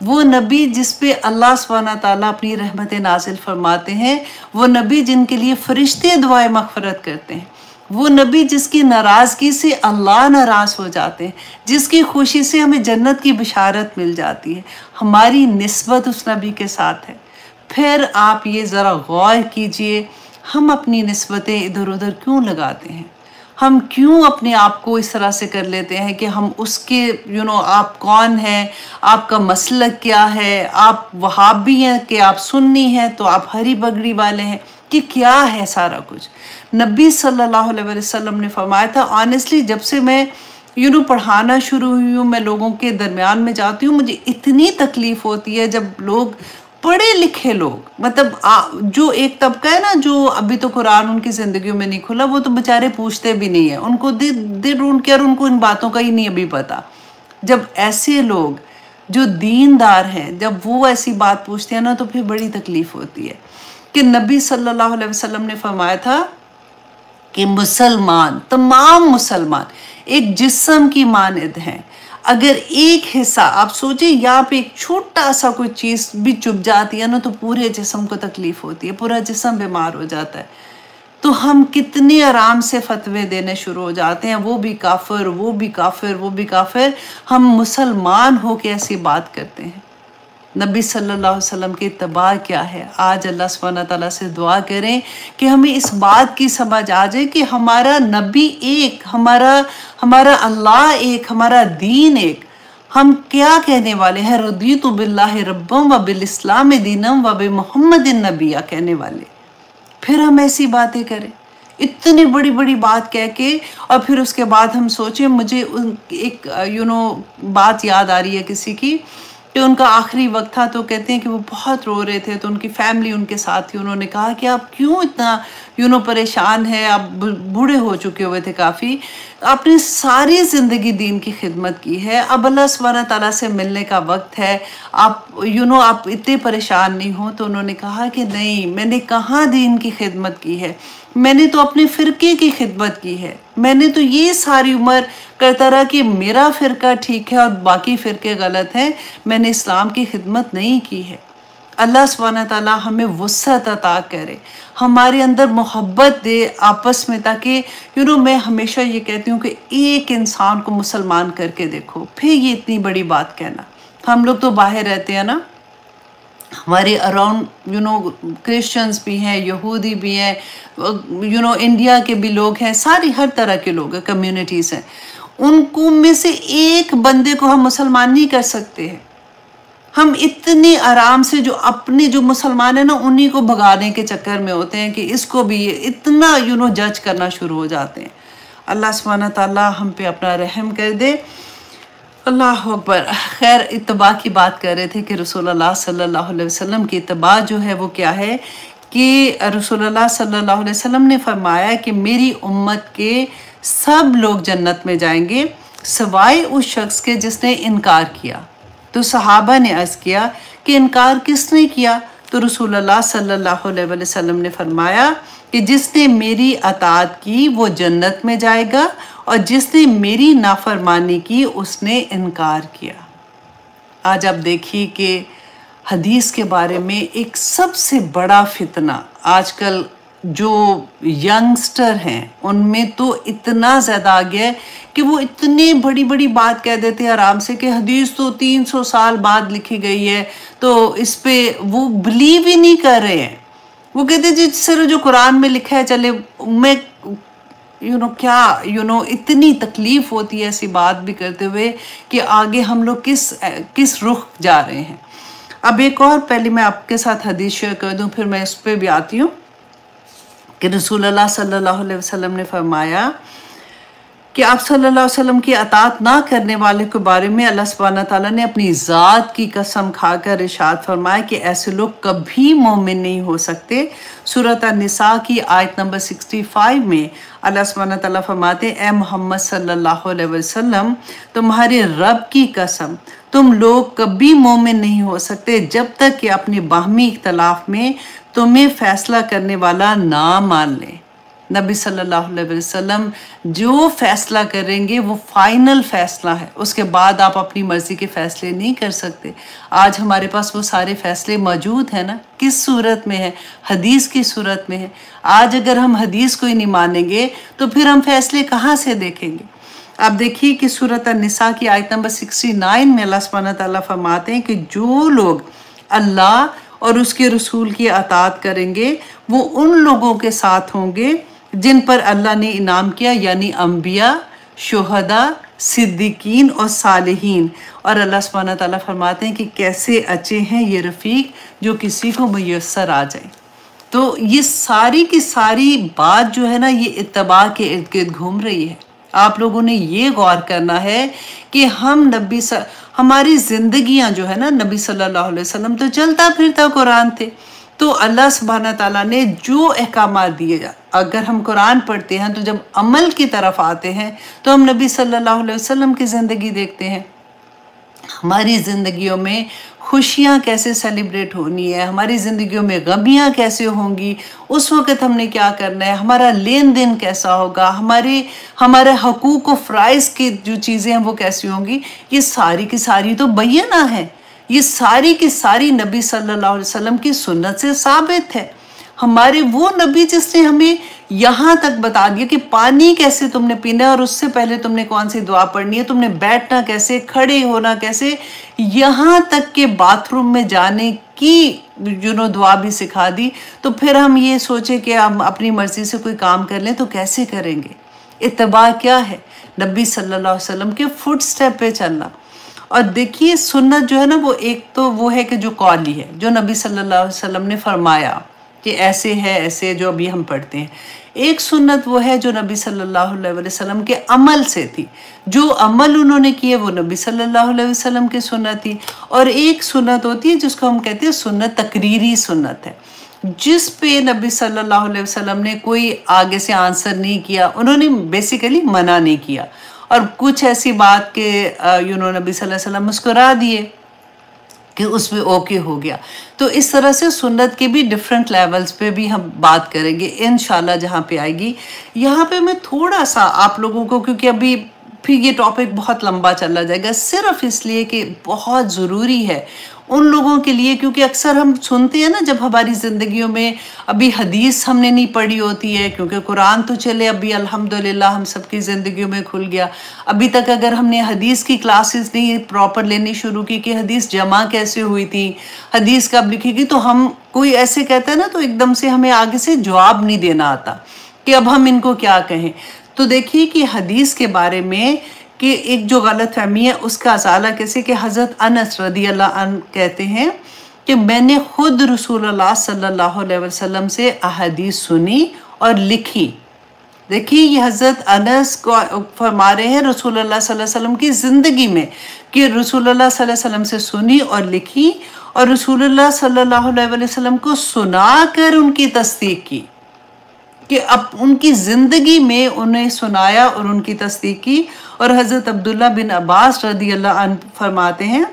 वो नबी जिस पे अल्लाह सुब्हाना ताला अपनी रहमत नाजिल फरमाते हैं, वो नबी जिनके लिए फरिश्ते दुआए मग़फ़िरत करते हैं, वो नबी जिसकी नाराज़गी से अल्लाह नाराज़ हो जाते हैं, जिसकी खुशी से हमें जन्नत की बिशारत मिल जाती है। हमारी निस्बत उस नबी के साथ है। फिर आप ये ज़रा गौर कीजिए, हम अपनी निस्बतें इधर उधर क्यों लगाते हैं? हम क्यों अपने आप को इस तरह से कर लेते हैं कि हम उसके आप कौन हैं, आपका मसलक क्या है, आप वहाबी हैं कि आप सुन्नी हैं तो आप हरी बगड़ी वाले हैं कि क्या है सारा कुछ। नबी सल्लल्लाहु अलैहि वसल्लम ने फरमाया था, ऑनेस्टली जब से मैं पढ़ाना शुरू हुई हूँ, मैं लोगों के दरमियान में जाती हूँ, मुझे इतनी तकलीफ़ होती है जब लोग पढ़े लिखे लोग, मतलब जो एक तबका है ना जो अभी तो कुरान उनकी ज़िंदगी में नहीं खुला, वो तो बेचारे पूछते भी नहीं है, उनको दिल ढूंढ के और उनको इन बातों का ही नहीं अभी पता। जब ऐसे लोग जो दीनदार हैं जब वो ऐसी बात पूछते हैं ना तो फिर बड़ी तकलीफ़ होती है। कि नबी सल्लल्लाहु अलैहि वसल्लम ने फरमाया था कि मुसलमान, तमाम मुसलमान एक जिस्म की मानद हैं। अगर एक हिस्सा, आप सोचिए यहाँ पे एक छोटा सा कोई चीज़ भी चुभ जाती है ना तो पूरे जिस्म को तकलीफ़ होती है, पूरा जिस्म बीमार हो जाता है। तो हम कितने आराम से फतवे देने शुरू हो जाते हैं, वो भी काफिर, वो भी काफिर, वो भी काफिर। हम मुसलमान हो के ऐसी बात करते हैं। नबी सल्लल्लाहु अलैहि वसल्लम की इत्तबा क्या है? आज अल्लाह सुब्हानहू तआला से दुआ करें कि हमें इस बात की समझ आ जाए कि हमारा नबी एक, हमारा अल्लाह एक, हमारा दीन एक। हम क्या कहने वाले हैं? रदीतु बिल्लाहि रब्बम व बिल इस्लाम दीनम व बि मुहम्मदिन नबिया कहने वाले। फिर हम ऐसी बातें करें, इतनी बड़ी बड़ी बात कह के, और फिर उसके बाद हम सोचें। मुझे एक बात याद आ रही है किसी की कि उनका आखिरी वक्त था, तो कहते हैं कि वो बहुत रो रहे थे, तो उनकी फैमिली उनके साथ थी। उन्होंने कहा कि आप क्यों इतना परेशान हैं, आप बूढ़े हो चुके हुए थे काफ़ी, आपने सारी ज़िंदगी दीन की खिदमत की है, अब अल्लाह सुब्हानहू तआला से मिलने का वक्त है, आप आप इतने परेशान नहीं हो। तो उन्होंने कहा कि नहीं, मैंने कहाँ दीन की खिदमत की है, मैंने तो अपने फ़िरके की खिदमत की है। मैंने तो ये सारी उम्र करता रहा कि मेरा फ़िरका ठीक है और बाकी फ़िरके गलत हैं, मैंने इस्लाम की खिदमत नहीं की है। अल्लाह सुब्हानहू तआला हमें वुसअत अता करे, हमारे अंदर मोहब्बत दे आपस में, ताकि मैं हमेशा ये कहती हूँ कि एक इंसान को मुसलमान करके देखो, फिर ये इतनी बड़ी बात कहना। हम लोग तो बाहर रहते हैं ना, हमारे अराउंड क्रिश्चियंस भी हैं, यहूदी भी हैं, इंडिया के भी लोग हैं, सारी हर तरह के लोग हैं, कम्युनिटीज़ हैं। उनको में से एक बंदे को हम मुसलमान नहीं कर सकते हैं। हम इतने आराम से जो अपने जो मुसलमान है ना उन्हीं को भगाने के चक्कर में होते हैं कि इसको भी इतना जज करना शुरू हो जाते हैं। अल्लाह सुब्हाना ताला हम पे अपना रहम कर दे। अल्लाह अकबर। खैर, इत्तबा की बात कर रहे थे कि रसूलुल्लाह सल्लल्लाहु अलैहि वसल्लम की इत्तबा जो है वो क्या है कि रसूलुल्लाह सल्लल्लाहु अलैहि वसल्लम ने फरमाया कि मेरी उम्मत के सब लोग जन्नत में जाएंगे सिवाय उस शख्स के जिसने इनकार किया। तो सहाबा ने अर्ज़ किया कि इनकार किसने किया? तो रसूलुल्लाह सल्लल्लाहु अलैहि वसल्लम ने फरमाया कि जिसने मेरी अताअत की वो जन्नत में जाएगा और जिसने मेरी नाफरमानी की उसने इनकार किया। आज आप देखिए कि हदीस के बारे में एक सबसे बड़ा फितना आजकल जो यंगस्टर हैं उनमें तो इतना ज़्यादा आ गया है कि वो इतनी बड़ी बड़ी बात कह देते हैं आराम से कि हदीस तो 300 साल बाद लिखी गई है, तो इस पे वो बिलीव ही नहीं कर रहे हैं। वो कहते हैं जिस तरह जो कुरान में लिखा है चले। मैं क्या इतनी तकलीफ होती है ऐसी बात भी करते हुए कि आगे हम लोग किस रुख जा रहे हैं। अब एक और पहले मैं आपके साथ हदीस शेयर कर दूं, फिर मैं इस पे भी आती हूँ कि रसूलुल्लाह सल्लल्लाहु अलैहि वसल्लम ने फरमाया कि आप सल्लल्लाहु अलैहि वसल्लम की अताअत ना करने वाले के बारे में अल्लाह सुब्हाना ताला ने अपनी ज़ात की कसम खाकर इरशाद फरमाया कि ऐसे लोग कभी मोमिन नहीं हो सकते। सूरत अन-निसा की आयत नंबर 65 में अल्लाह सुब्हाना ताला फरमाते हैं, ए मोहम्मद सल्लल्लाहु अलैहि वसल्लम, तुम्हारे रब की कसम तुम लोग कभी मोमिन नहीं हो सकते जब तक कि अपने बाहमी इख्तलाफ में तुम्हें फैसला करने वाला ना मान ले। नबी सल्लल्लाहु अलैहि वसल्लम जो फैसला करेंगे वो फाइनल फैसला है, उसके बाद आप अपनी मर्जी के फैसले नहीं कर सकते। आज हमारे पास वो सारे फैसले मौजूद हैं ना, किस सूरत में है? हदीस की सूरत में है। आज अगर हम हदीस को ही नहीं मानेंगे तो फिर हम फैसले कहाँ से देखेंगे? आप देखिए कि सूरत अन-निसा की आयत नंबर 69 में अल्लाह सुब्हाना ताला फरमाते हैं कि जो लोग अल्लाह और उसके रसूल की अताअत करेंगे वो उन लोगों के साथ होंगे जिन पर अल्लाह ने इनाम किया, यानी अंबिया, शुहदा, सिद्दीकीन और सालिहीन। और अल्लाह सुब्हाना ताला फरमाते हैं कि कैसे अच्छे हैं ये रफ़ीक जो किसी को मुयस्सर आ जाए। तो ये सारी की सारी बात जो है ना ये इत्तबा के इर्द गिर्द घूम रही है। आप लोगों ने ये गौर करना है कि हमारी जिंदगियां जो है ना, नबी सल्लल्लाहु अलैहि वसल्लम तो चलता फिरता कुरान थे, तो अल्लाह सुब्हाना ताला ने जो अहकामात दिए, अगर हम कुरान पढ़ते हैं तो जब अमल की तरफ आते हैं तो हम नबी सल्लल्लाहु अलैहि वसल्लम की ज़िंदगी देखते हैं। हमारी ज़िंदगियों में खुशियाँ कैसे सेलिब्रेट होनी है, हमारी ज़िंदगियों में गमियाँ कैसे होंगी, उस वक़्त हमने क्या करना है, हमारा लेन देन कैसा होगा, हमारे हकूक़ व फ़राइज़ की जो चीज़ें हैं वो कैसी होंगी, ये सारी की सारी तो बय्यना है। ये सारी की सारी नबी सल्लल्लाहु अलैहि वसल्लम की सुन्नत से साबित है। हमारे वो नबी जिसने हमें यहाँ तक बता दिया कि पानी कैसे तुमने पीना है और उससे पहले तुमने कौन सी दुआ पढ़नी है, तुमने बैठना कैसे, खड़े होना कैसे, यहाँ तक के बाथरूम में जाने की दुआ भी सिखा दी। तो फिर हम ये सोचे कि हम अपनी मर्जी से कोई काम कर लें तो कैसे करेंगे? इत्तबा क्या है? नबी सल्लल्लाहु अलैहि वसल्लम के फुट स्टेप पे चलना। और देखिए सुन्नत जो है ना वो एक तो वो है कि जो कौली है, जो नबी सल्लल्लाहु अलैहि वसल्लम ने फरमाया कि ऐसे है, ऐसे जो अभी हम पढ़ते हैं। एक सुन्नत वो है जो नबी सल्लल्लाहु अलैहि वसल्लम के अमल से थी, जो अमल उन्होंने किए वो नबी सल्लल्लाहु अलैहि वसल्लम की सुन्नत थी। और एक सुन्नत होती है जिसको हम कहते हैं सुन्नत तकरीरी सुन्नत है, जिस पे नबी सल्लल्लाहु अलैहि वसल्लम ने कोई आगे से आंसर नहीं किया, उन्होंने बेसिकली मना नहीं किया और कुछ ऐसी बात के नबी सल्लल्लाहु अलैहि वसल्लम मुस्कुरा दिए कि उसमें ओके हो गया। तो इस तरह से सुन्नत के भी डिफरेंट लेवल्स पे भी हम बात करेंगे इंशाल्लाह जहाँ पे आएगी। यहाँ पे मैं थोड़ा सा आप लोगों को, क्योंकि अभी फिर ये टॉपिक बहुत लंबा चला जाएगा, सिर्फ इसलिए कि बहुत ज़रूरी है उन लोगों के लिए, क्योंकि अक्सर हम सुनते हैं ना जब हमारी ज़िंदगियों में अभी हदीस हमने नहीं पढ़ी होती है, क्योंकि कुरान तो चले अभी अल्हम्दुलिल्लाह हम सबकी ज़िंदगियों में खुल गया। अभी तक अगर हमने हदीस की क्लासेस नहीं प्रॉपर लेनी शुरू की कि हदीस जमा कैसे हुई थी, हदीस कब लिखी गई, तो हम कोई ऐसे कहता है ना तो एकदम से हमें आगे से जवाब नहीं देना आता कि अब हम इनको क्या कहें। तो देखिए कि हदीस के बारे में कि एक जो गलत फहमी है उसका असाला कैसे कि हज़रत अनस रदी अल्लाह अन्हु कहते हैं कि मैंने खुद रसूलुल्लाह सल्लल्लाहु अलैहि वसल्लम से अहादीस सुनी और लिखी। देखिए ये हज़रत अनस को फरमा रहे हैं रसूलुल्लाह सल्लल्लाहु अलैहि वसल्लम की ज़िंदगी में कि रसूलुल्लाह सल्लल्लाहु अलैहि वसल्लम से सुनी और लिखी और रसूलुल्लाह सल्लल्लाहु अलैहि वसल्लम को सुनाकर उनकी तस्दीक की, कि अब उनकी ज़िंदगी में उन्हें सुनाया और उनकी तस्दीक की। और हज़रत अब्दुल्ला बिन अब्बास रदी अल्लाह अन्हु फरमाते हैं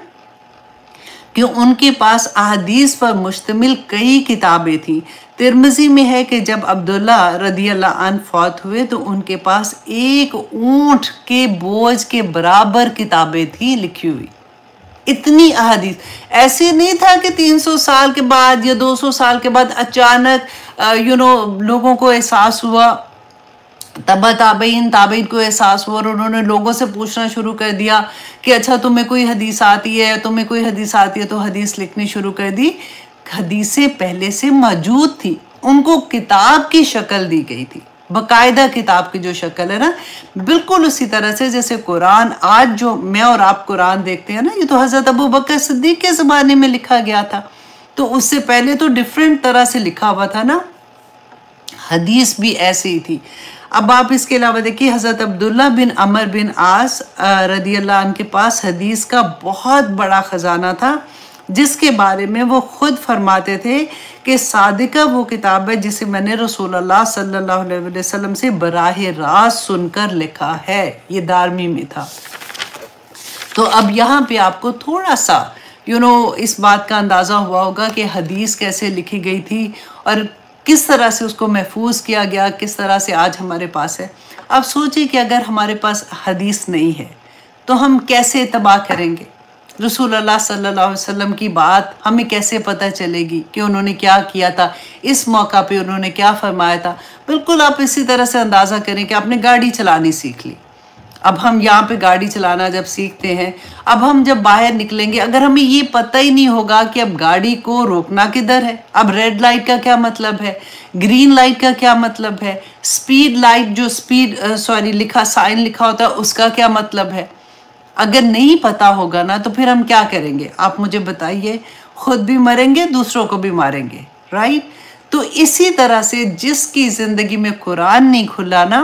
कि उनके पास अहादीस पर मुश्तमिल कई किताबें थीं। तिरमिज़ी में है कि जब अब्दुल्ला रदी अल्लाह अन्हु फौत हुए तो उनके पास एक ऊंट के बोझ के बराबर किताबें थी लिखी हुई। इतनी अहादीस, ऐसे नहीं था कि 300 साल के बाद या 200 साल के बाद अचानक लोगों को एहसास हुआ, ताबईन को एहसास हुआ और उन्होंने लोगों से पूछना शुरू कर दिया कि अच्छा तुम्हें कोई हदीस आती है, तुम्हें कोई हदीस आती है, तो हदीस लिखनी शुरू कर दी। हदीसें पहले से मौजूद थी, उनको किताब की शक्ल दी गई थी, बाकायदा किताब की जो शक्ल है ना, बिल्कुल उसी तरह से जैसे कुरान आज जो मैं और आप कुरान देखते हैं ना, ये तो हज़रत अबू बकर सिद्दीक के ज़माने में लिखा गया था, तो उससे पहले तो डिफरेंट तरह से लिखा हुआ था ना। हदीस भी ऐसे ही थी। अब आप इसके अलावा देखिए हज़रत अब्दुल्ला बिन अमर बिन आस रदी अल्लाह अन्हु के पास हदीस का बहुत बड़ा ख़जाना था, जिसके बारे में वो खुद फरमाते थे कि सादिका वो किताब है जिसे मैंने रसूलुल्लाह सल्लल्लाहु अलैहि वसल्लम से बराह रास्त सुनकर लिखा है। ये दारमी में था। तो अब यहाँ पे आपको थोड़ा सा इस बात का अंदाज़ा हुआ होगा कि हदीस कैसे लिखी गई थी और किस तरह से उसको महफूज किया गया, किस तरह से आज हमारे पास है। अब सोचिए कि अगर हमारे पास हदीस नहीं है तो हम कैसे तबाह करेंगे? रसूलुल्लाह सल्लल्लाहु अलैहि वसल्लम की बात हमें कैसे पता चलेगी कि उन्होंने क्या किया था, इस मौका पे उन्होंने क्या फरमाया था? बिल्कुल आप इसी तरह से अंदाज़ा करें कि आपने गाड़ी चलानी सीख ली। अब हम यहाँ पे गाड़ी चलाना जब सीखते हैं, अब हम जब बाहर निकलेंगे, अगर हमें ये पता ही नहीं होगा कि अब गाड़ी को रोकना किधर है, अब रेड लाइट का क्या मतलब है, ग्रीन लाइट का क्या मतलब है, स्पीड लाइट जो साइन लिखा होता है उसका क्या मतलब है, अगर नहीं पता होगा ना तो फिर हम क्या करेंगे? आप मुझे बताइए। खुद भी मरेंगे, दूसरों को भी मारेंगे, राइट? तो इसी तरह से जिसकी ज़िंदगी में कुरान नहीं खुला ना,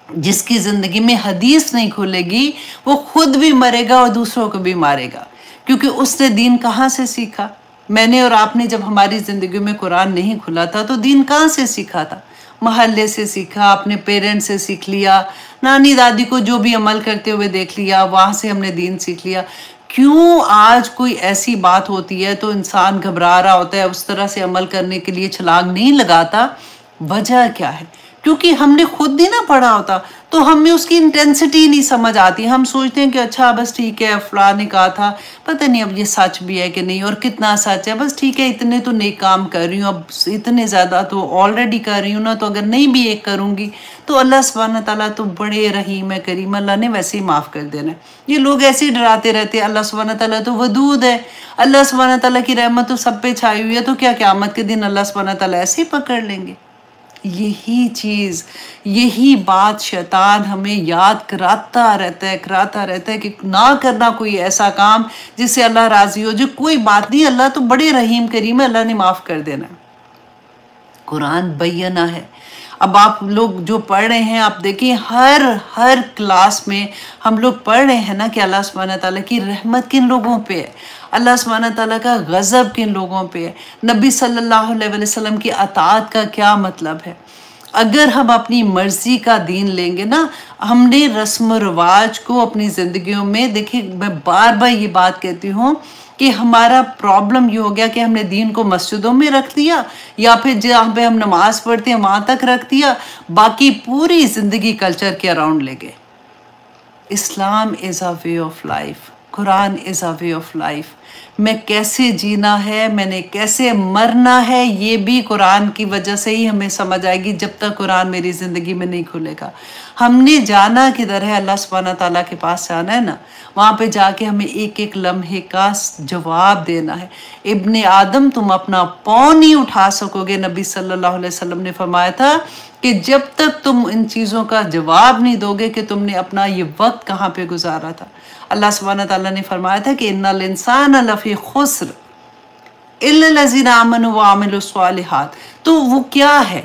जिसकी ज़िंदगी में हदीस नहीं खुलेगी, वो खुद भी मरेगा और दूसरों को भी मारेगा, क्योंकि उसने दीन कहाँ से सीखा? मैंने और आपने जब हमारी ज़िंदगी में कुरान नहीं खुला था तो दीन कहाँ से सीखा था? महल्ले से सीखा, अपने पेरेंट्स से सीख लिया, नानी दादी को जो भी अमल करते हुए देख लिया, वहाँ से हमने दीन सीख लिया। क्यों आज कोई ऐसी बात होती है तो इंसान घबरा रहा होता है, उस तरह से अमल करने के लिए छलांग नहीं लगाता? वजह क्या है? क्योंकि हमने खुद ही ना पढ़ा होता, तो हमें उसकी इंटेंसिटी नहीं समझ आती। हम सोचते हैं कि अच्छा बस ठीक है, फलां ने कहा था, पता नहीं अब ये सच भी है कि नहीं और कितना सच है, बस ठीक है इतने तो नेक काम कर रही हूँ, अब इतने ज़्यादा तो ऑलरेडी कर रही हूँ ना, तो अगर नहीं भी एक करूँगी तो अल्लाह सुब्हानहू ताला तो बड़े रहीम है, करीम, अल्लाह ने वैसे ही माफ़ कर देना है। ये लोग ऐसे ही डराते रहते हैं, अल्लाह सुब्हानहू ताला तो वदूद है, अल्लाह सुब्हानहू ताला की रहमत तो सब पे छाई हुई है, तो क्या क़यामत के दिन अल्लाह सुब्हानहू ताला ऐसे ही पकड़ लेंगे? यही चीज़, यही बात शैतान हमें याद कराता रहता है कि ना करना कोई ऐसा काम जिससे अल्लाह राज़ी हो। जो कोई बात नहीं, अल्लाह तो बड़े रहीम करीम है, अल्लाह ने माफ़ कर देना। कुरान बय्यना है। अब आप लोग जो पढ़ रहे हैं, आप देखिए हर क्लास में हम लोग पढ़ रहे हैं ना कि अल्लाह सुब्हानहू ताला की रहमत किन लोगों पे है, अल्लाह सुब्हानहू ताला का गज़ब किन लोगों पे है, नबी सल्लल्लाहु अलैहि वसल्लम की अताअत का क्या मतलब है। अगर हम अपनी मर्ज़ी का दीन लेंगे ना, हमने रस्म रवाज को अपनी ज़िंदगियों में, देखिए मैं बार बार ये बात कहती हूँ कि हमारा प्रॉब्लम ये हो गया कि हमने दीन को मस्जिदों में रख दिया या फिर जहाँ पे हम नमाज पढ़ते हैं वहाँ तक रख दिया, बाकी पूरी ज़िंदगी कल्चर के अराउंड ले गए। Islam is a way of life, Quran is a way of life. मैं कैसे जीना है, मैंने कैसे मरना है, ये भी कुरान की वजह से ही हमें समझ आएगी, जब तक कुरान मेरी ज़िंदगी में नहीं खुलेगा। हमने जाना किधर है, अल्लाह सुब्हानहू तआला के पास जाना है ना, वहाँ पे जाके हमें एक एक लम्हे का जवाब देना है। इब्ने आदम तुम अपना पाँव नहीं उठा सकोगे, नबी सल्लल्लाहु अलैहि वसल्लम ने फरमाया था कि जब तक तुम इन चीज़ों का जवाब नहीं दोगे कि तुमने अपना ये वक्त कहाँ पे गुजारा था। अल्लाह सुब्हानहू तआला ने फरमाया था कि इन्नल इंसान लफ़ी खुस्र इल्लल्लज़ीना आमनू व अमिलुस स्वालिहात। तो वो क्या है,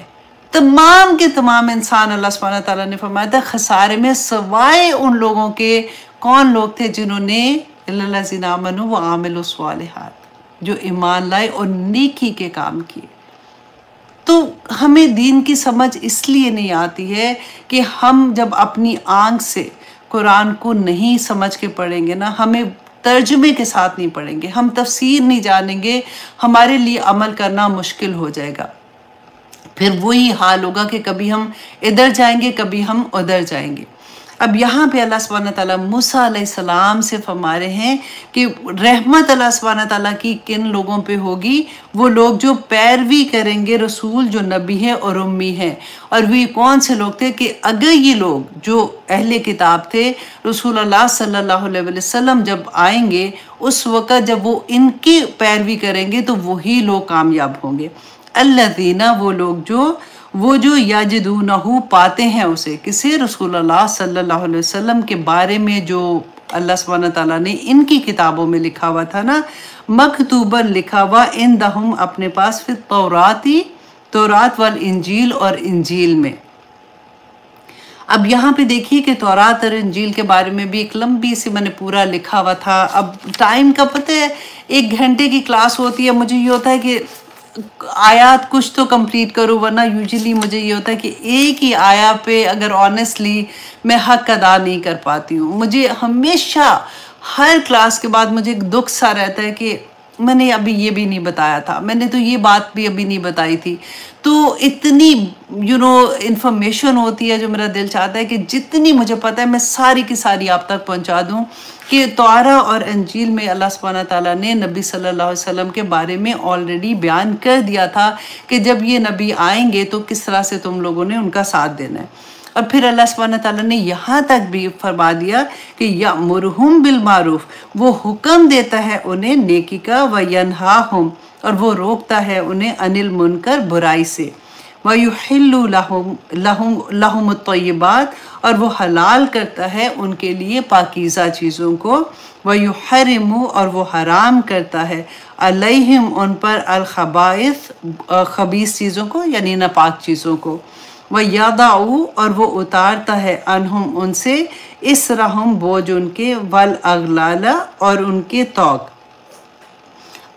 तमाम के तमाम इंसान, अल्लाह सुब्हानहू तआला ने फरमाया था खसारे में, सवाए उन लोगों के। कौन लोग थे? जिन्होंने इल्लल्लज़ीना आमनू व अमिलुस स्वालिहात, जो ईमान लाए और नेकी के काम किए। तो हमें दीन की समझ इसलिए नहीं आती है कि हम जब अपनी आंख से कुरान को नहीं समझ के पढ़ेंगे ना, हमें तर्जुमे के साथ नहीं पढ़ेंगे, हम तफसीर नहीं जानेंगे, हमारे लिए अमल करना मुश्किल हो जाएगा। फिर वही हाल होगा कि कभी हम इधर जाएंगे, कभी हम उधर जाएंगे। अब यहाँ पे अल्लाह सुब्हानहू तआला मूसा अलैहिस्सलाम से फरमा रहे हैं कि रहमत अल्लाह सुब्हानहू तआला की किन लोगों पे होगी, वो लोग जो पैरवी करेंगे रसूल जो नबी है और उम्मी है। और वे कौन से लोग थे कि अगर ये लोग जो अहले किताब थे, रसूल अल्लाह सल्लल्लाहु अलैहि वसल्लम जब आएंगे उस वक़्त जब वो इनकी पैरवी करेंगे तो वही लोग कामयाब होंगे। अल्लज़ीना वो जो याजिदूनहु पाते हैं उसे, किसे? रसूलुल्लाह सल्लल्लाहु अलैहि वसल्लम के बारे में जो अल्लाह सुब्हानहू तआला ने इनकी किताबों में लिखा हुआ था ना, मकतूबन लिखा हुआ इंदहुम अपने पास, फिर तौरात वल इंजील और इंजील में। अब यहाँ पे देखिए कि तौरात और इंजील के बारे में भी एक लंबी सी मैंने पूरा लिखा हुआ था। अब टाइम का पता है, 1 घंटे की क्लास होती है, मुझे ये होता है कि आयात कुछ तो कंप्लीट करूँ, वरना यूजुअली मुझे ये होता है कि एक ही आया पे अगर ऑनेस्टली मैं हक अदा नहीं कर पाती हूँ। मुझे हमेशा हर क्लास के बाद मुझे एक दुख सा रहता है कि मैंने अभी ये भी नहीं बताया था, मैंने तो ये बात भी अभी नहीं बताई थी। तो इतनी इंफॉर्मेशन होती है जो मेरा दिल चाहता है कि जितनी मुझे पता है मैं सारी की सारी आप तक पहुंचा दूं कि तौरा और इंजील में अल्लाह सुब्हानहू तआला ने नबी सल्लल्लाहु अलैहि वसल्लम के बारे में ऑलरेडी बयान कर दिया था कि जब ये नबी आएंगे तो किस तरह से तुम लोगों ने उनका साथ देना है। और फिर अल्लाह सुब्हानहू तआला ने यहाँ तक भी फरमा दिया कि यअमुरुहुम बिल मारूफ, वो हुक्म देता है उन्हें नेकी का, व यनहाहुम, और वो रोकता है उन्हें अनिल मुनकर, बुराई से, व युहिल्लु लहुमुत तय्यिबात, और वो हलाल करता है उनके लिए पाकीज़ा चीज़ों को, व युहर्रिमु, और वो हराम करता है अलैहिम उन पर, अल खबाइस, खबीस चीज़ों को यानी नापाक चीज़ों को, व यादाऊ, और वो उतारता है अनहुम उनसे, इसरहुम बोझ उनके, वल अगलाला, और उनके तौक।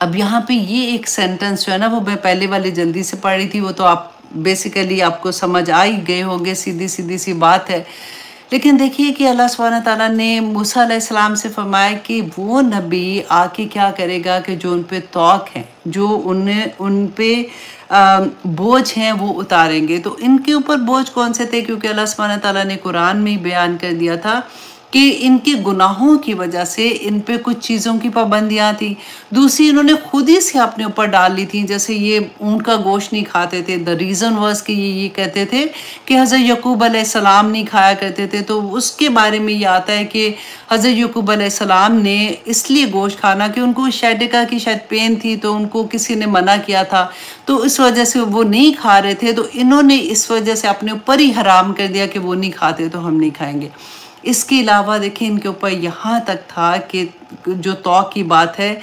अब यहाँ पे ये एक सेंटेंस जो है ना, वो मैं पहले वाली जल्दी से पढ़ रही थी, वो तो आप बेसिकली आपको समझ आ ही गए होंगे, सीधी सीधी सी बात है। लेकिन देखिए कि अल्लाह सुब्हानहू तआला ने मूसा अलैहिस्सलाम से फरमाया कि वो नबी आके क्या करेगा कि जो उन पे तौक हैं, जो उन पे बोझ हैं, वो उतारेंगे। तो इनके ऊपर बोझ कौन से थे? क्योंकि अल्लाह सुब्हानहू तआला ने कुरान में ही बयान कर दिया था कि इनके गुनाहों की वजह से इन पे कुछ चीज़ों की पाबंदियाँ थी। दूसरी इन्होंने खुद ही से अपने ऊपर डाल ली थी, जैसे ये ऊँट का गोश्त नहीं खाते थे। द रीज़न वाज कि ये कहते थे कि हज़रत यकूब अलैहिस्सलाम नहीं खाया करते थे, तो उसके बारे में ये आता है कि हज़रत यकूब अलैहिस्सलाम ने इसलिए गोश्त खाना कि उनको शैडिका की शायद पेन थी, तो उनको किसी ने मना किया था, तो इस वजह से वो नहीं खा रहे थे। तो इन्होंने इस वजह से अपने ऊपर ही हराम कर दिया कि वो नहीं खाते तो हम नहीं खाएंगे। इसके अलावा देखिए इनके ऊपर यहाँ तक था कि जो तौक की बात है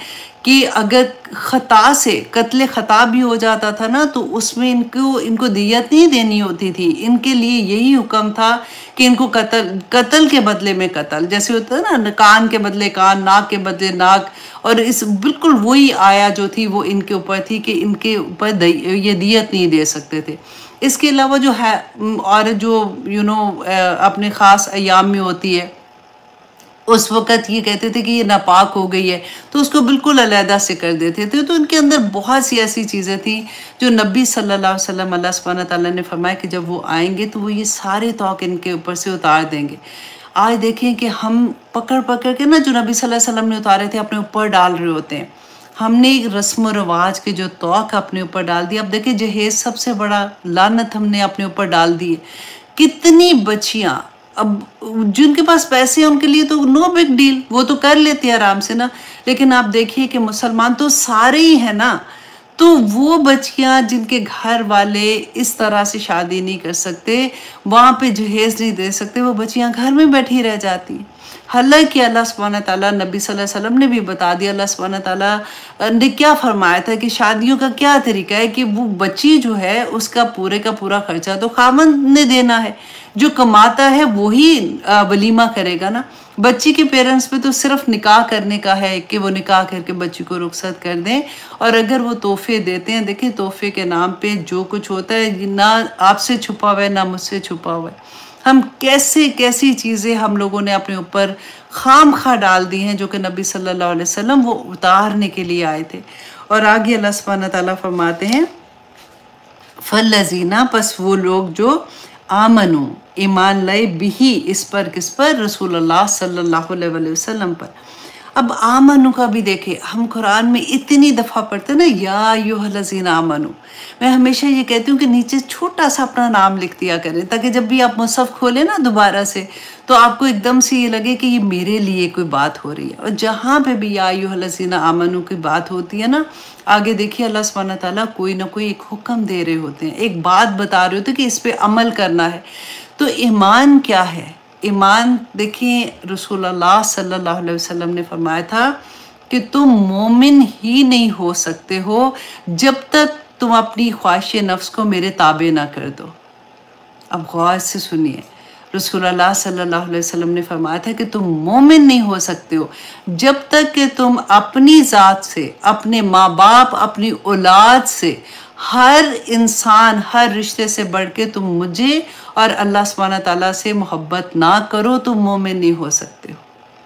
कि अगर ख़ता से कत्ल ख़ता भी हो जाता था ना, तो उसमें इनको दियत नहीं देनी होती थी। इनके लिए यही हुक्म था कि इनको कत्ल के बदले में कत्ल, जैसे होता है ना, कान के बदले कान, नाक के बदले नाक, और इस बिल्कुल वही आया जो थी वो इनके ऊपर थी कि इनके ऊपर ये दियत नहीं दे सकते थे। इसके अलावा जो है और जो अपने ख़ास अयाम में होती है, उस वक़्त ये कहते थे कि ये नापाक हो गई है, तो उसको बिल्कुल अलहदा से कर देते थे। तो इनके अंदर बहुत सी ऐसी चीज़ें थी जो नबी सल्लल्लाहु अलैहि वसल्लम अल्लाह सुब्हानहू तआला ने फरमाया कि जब वो आएंगे तो वो ये सारे तौक इनके ऊपर से उतार देंगे। आज देखें कि हम पकड़ पकड़ के ना जो नबी सल्लल्लाहु अलैहि वसल्लम ने उतारे थे अपने ऊपर डाल रहे होते हैं। हमने एक रस्म रवाज के जो तौक अपने ऊपर डाल दिया। अब देखिए जहेज़ सबसे बड़ा लानत हमने अपने ऊपर डाल दी है कितनी बच्चियां, अब जिनके पास पैसे हैं उनके लिए तो नो बिग डील, वो तो कर लेते हैं आराम से ना, लेकिन आप देखिए कि मुसलमान तो सारे ही हैं ना, तो वो बच्चियां जिनके घर वाले इस तरह से शादी नहीं कर सकते, वहां पे जहेज नहीं दे सकते, वो बच्चियां घर में बैठी रह जाती हैं। हालांकि अल्लाह सुब्हानहू तआला, नबी सल्लल्लाहु अलैहि वसल्लम ने भी बता दिया, अल्लाह सुब्हानहू तआला ने क्या फरमाया था कि शादियों का क्या तरीका है, कि वो बच्ची जो है उसका पूरे का पूरा खर्चा तो खामन ने देना है, जो कमाता है वही वलीमा करेगा ना। बच्ची के पेरेंट्स पे तो सिर्फ निकाह करने का है कि वो निकाह करके बच्ची को रुखसत कर दें, और अगर वो तोहफे देते हैं, देखिए तोहफे के नाम पे जो कुछ होता है ना आपसे छुपा हुआ है ना मुझसे छुपा हुआ है। हम कैसे कैसी चीज़ें हम लोगों ने अपने ऊपर खाम खा डाल दी हैं, जो कि नबी सल्लल्लाहु अलैहि वसल्लम वो उतारने के लिए आए थे। और आगे अल्लाह सुब्हानहू तआला फरमाते हैं, फल्लज़ीना, पस वो लोग जो आमनु ईमान लाए, बिही इस पर, किस पर, रसूलुल्लाह सल्लल्लाहु अलैहि वसल्लम पर। अब आमनु का भी देखे, हम कुरान में इतनी दफ़ा पढ़ते हैं ना, या अय्युहल्लज़ीना आमनु। मैं हमेशा ये कहती हूँ कि नीचे छोटा सा अपना नाम लिख दिया करें, ताकि जब भी आप मुसहफ खोलें ना दोबारा से, तो आपको एकदम से ये लगे कि ये मेरे लिए कोई बात हो रही है। और जहाँ पे भी या अय्युहल्लज़ीना आमनु की बात होती है ना, आगे देखिए अल्लाह सुब्हानहू तआला कोई ना कोई एक हुक्म दे रहे होते हैं, एक बात बता रहे होते हैं कि इस पे अमल करना है। तो ईमान क्या है? ईमान देखिए, रसूलुल्लाह सल्लल्लाहु अलैहि वसल्लम ने फरमाया था कि तुम मोमिन ही नहीं हो सकते हो जब तक तुम अपनी ख्वाहिश नफ्स को मेरे ताबे ना कर दो। अब गौर से सुनिए, रसूलुल्लाह सल्लल्लाहु अलैहि वसल्लम ने फरमाया था कि तुम मोमिन नहीं हो सकते हो जब तक कि तुम अपनी ज़ात से, अपने माँ बाप, अपनी औलाद से, हर इंसान, हर रिश्ते से बढ़ के तुम मुझे और अल्लाह सुब्हानहू तआला से मोहब्बत ना करो, तुम मोमिन नहीं हो सकते हो।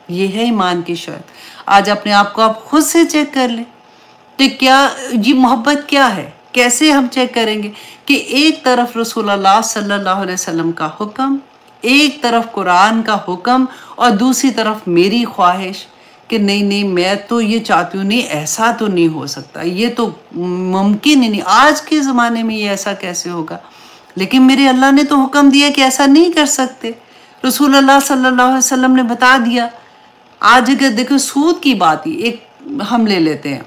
ये है ईमान की शर्त। आज अपने आप को आप खुद से चेक कर लें कि क्या ये मोहब्बत क्या है। कैसे हम चेक करेंगे कि एक तरफ रसूलुल्लाह सल्लल्लाहु अलैहि वसल्लम का हुक्म, एक तरफ कुरान का हुक्म, और दूसरी तरफ मेरी ख्वाहिश कि नहीं नहीं मैं तो ये चाहती हूँ, नहीं ऐसा तो नहीं हो सकता, ये तो मुमकिन ही नहीं, आज के ज़माने में ये ऐसा कैसे होगा। लेकिन मेरे अल्लाह ने तो हुक्म दिया कि ऐसा नहीं कर सकते, रसूलुल्लाह सल्लल्लाहु अलैहि वसल्लम ने बता दिया। आज अगर देखो सूद की बात ही एक हम ले लेते हैं,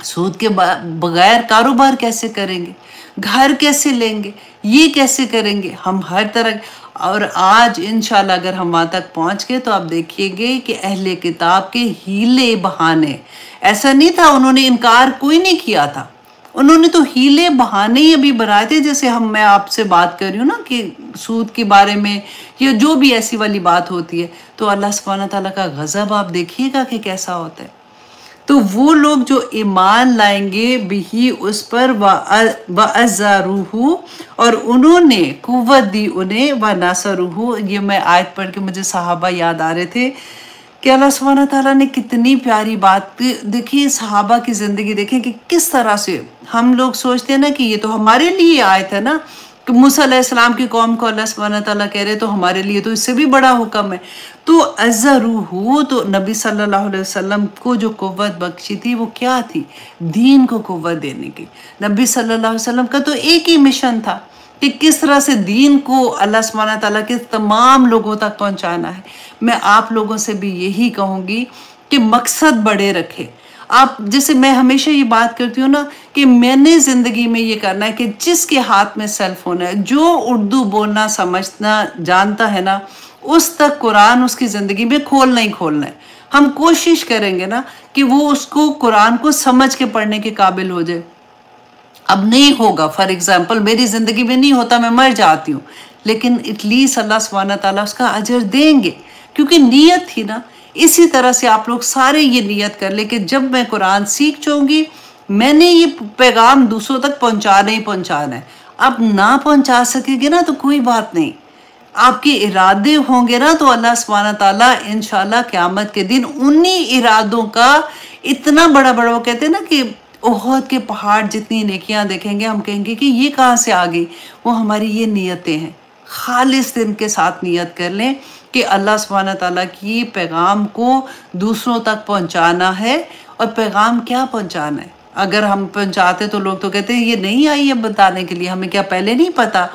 सूद के बगैर कारोबार कैसे करेंगे, घर कैसे लेंगे, ये कैसे करेंगे, हम हर तरह। और आज इंशाल्लाह अगर हम वहाँ तक पहुँच गए तो आप देखिएगे कि अहले किताब के हीले बहाने, ऐसा नहीं था उन्होंने इनकार कोई नहीं किया था, उन्होंने तो हीले बहाने ही अभी बनाए थे। जैसे मैं आपसे बात कर रही हूँ ना कि सूद के बारे में या जो भी ऐसी वाली बात होती है, तो अल्लाह सुब्हानहू तआला का गज़ब आप देखिएगा कि कैसा होता है। तो वो लोग जो ईमान लाएंगे बिही उस पर, वअज़्ज़रूहु, और उन्होंने कुव्वत दी उन्हें, व नसरुहु। ये मैं आयत पढ़ के मुझे सहाबा याद आ रहे थे कि अल्लाह सुब्हानहू तआला ने कितनी प्यारी बात देखी, सहाबा की ज़िंदगी देखें कि किस तरह से हम लोग सोचते हैं ना कि ये तो हमारे लिए आयत है ना, कि मूसा अलैहिस्सलाम की कौम को अल्लाह सुब्हानहू तआला कह रहे तो हमारे लिए तो इससे भी बड़ा हुक्म है। तो अज़्ज़रूहु, तो नबी सल्लल्लाहु अलैहि वसल्लम को जो कुव्वत बख्शी थी वो क्या थी? दीन को कुव्वत देने की। नबी सल्लल्लाहु अलैहि वसल्लम का तो एक ही मिशन था कि किस तरह से दीन को अल्लाह सुब्हानहू तआला के तमाम लोगों तक पहुंचाना है। मैं आप लोगों से भी यही कहूँगी कि मकसद बड़े रखें। आप जैसे मैं हमेशा ये बात करती हूँ ना कि मैंने ज़िंदगी में ये करना है कि जिसके हाथ में सेल फोन है, जो उर्दू बोलना समझना जानता है ना, उस तक कुरान उसकी ज़िंदगी में खोलना ही खोलना है। हम कोशिश करेंगे ना कि वो उसको कुरान को समझ के पढ़ने के काबिल हो जाए। अब नहीं होगा, फॉर एग्जाम्पल मेरी ज़िंदगी में नहीं होता, मैं मर जाती हूँ, लेकिन एटलीस्ट अल्लाह सुब्हानहू तआला उसका अजर देंगे, क्योंकि नीयत थी ना। इसी तरह से आप लोग सारे ये नियत कर ले कि जब मैं कुरान सीख जाऊंगी, मैंने ये पैगाम दूसरों तक पहुंचाना ही पहुंचाना है। अब ना पहुंचा सकेंगे ना तो कोई बात नहीं, आपके इरादे होंगे ना तो अल्लाह सुब्हानहू तआला इंशाल्लाह क़यामत के दिन उन्हीं इरादों का इतना बड़ा बड़ा, वो कहते हैं ना कि ओहद के पहाड़ जितनी नेकियां देखेंगे, हम कहेंगे कि ये कहाँ से आ गई। वो हमारी ये नियतें हैं। खालिस दिन के साथ नियत कर लें कि अल्लाह सुब्हानहू तआला की पैगाम को दूसरों तक पहुंचाना है। और पैगाम क्या पहुंचाना है? अगर हम पहुंचाते तो लोग तो कहते हैं ये नहीं आई है बताने के लिए, हमें क्या पहले नहीं पता?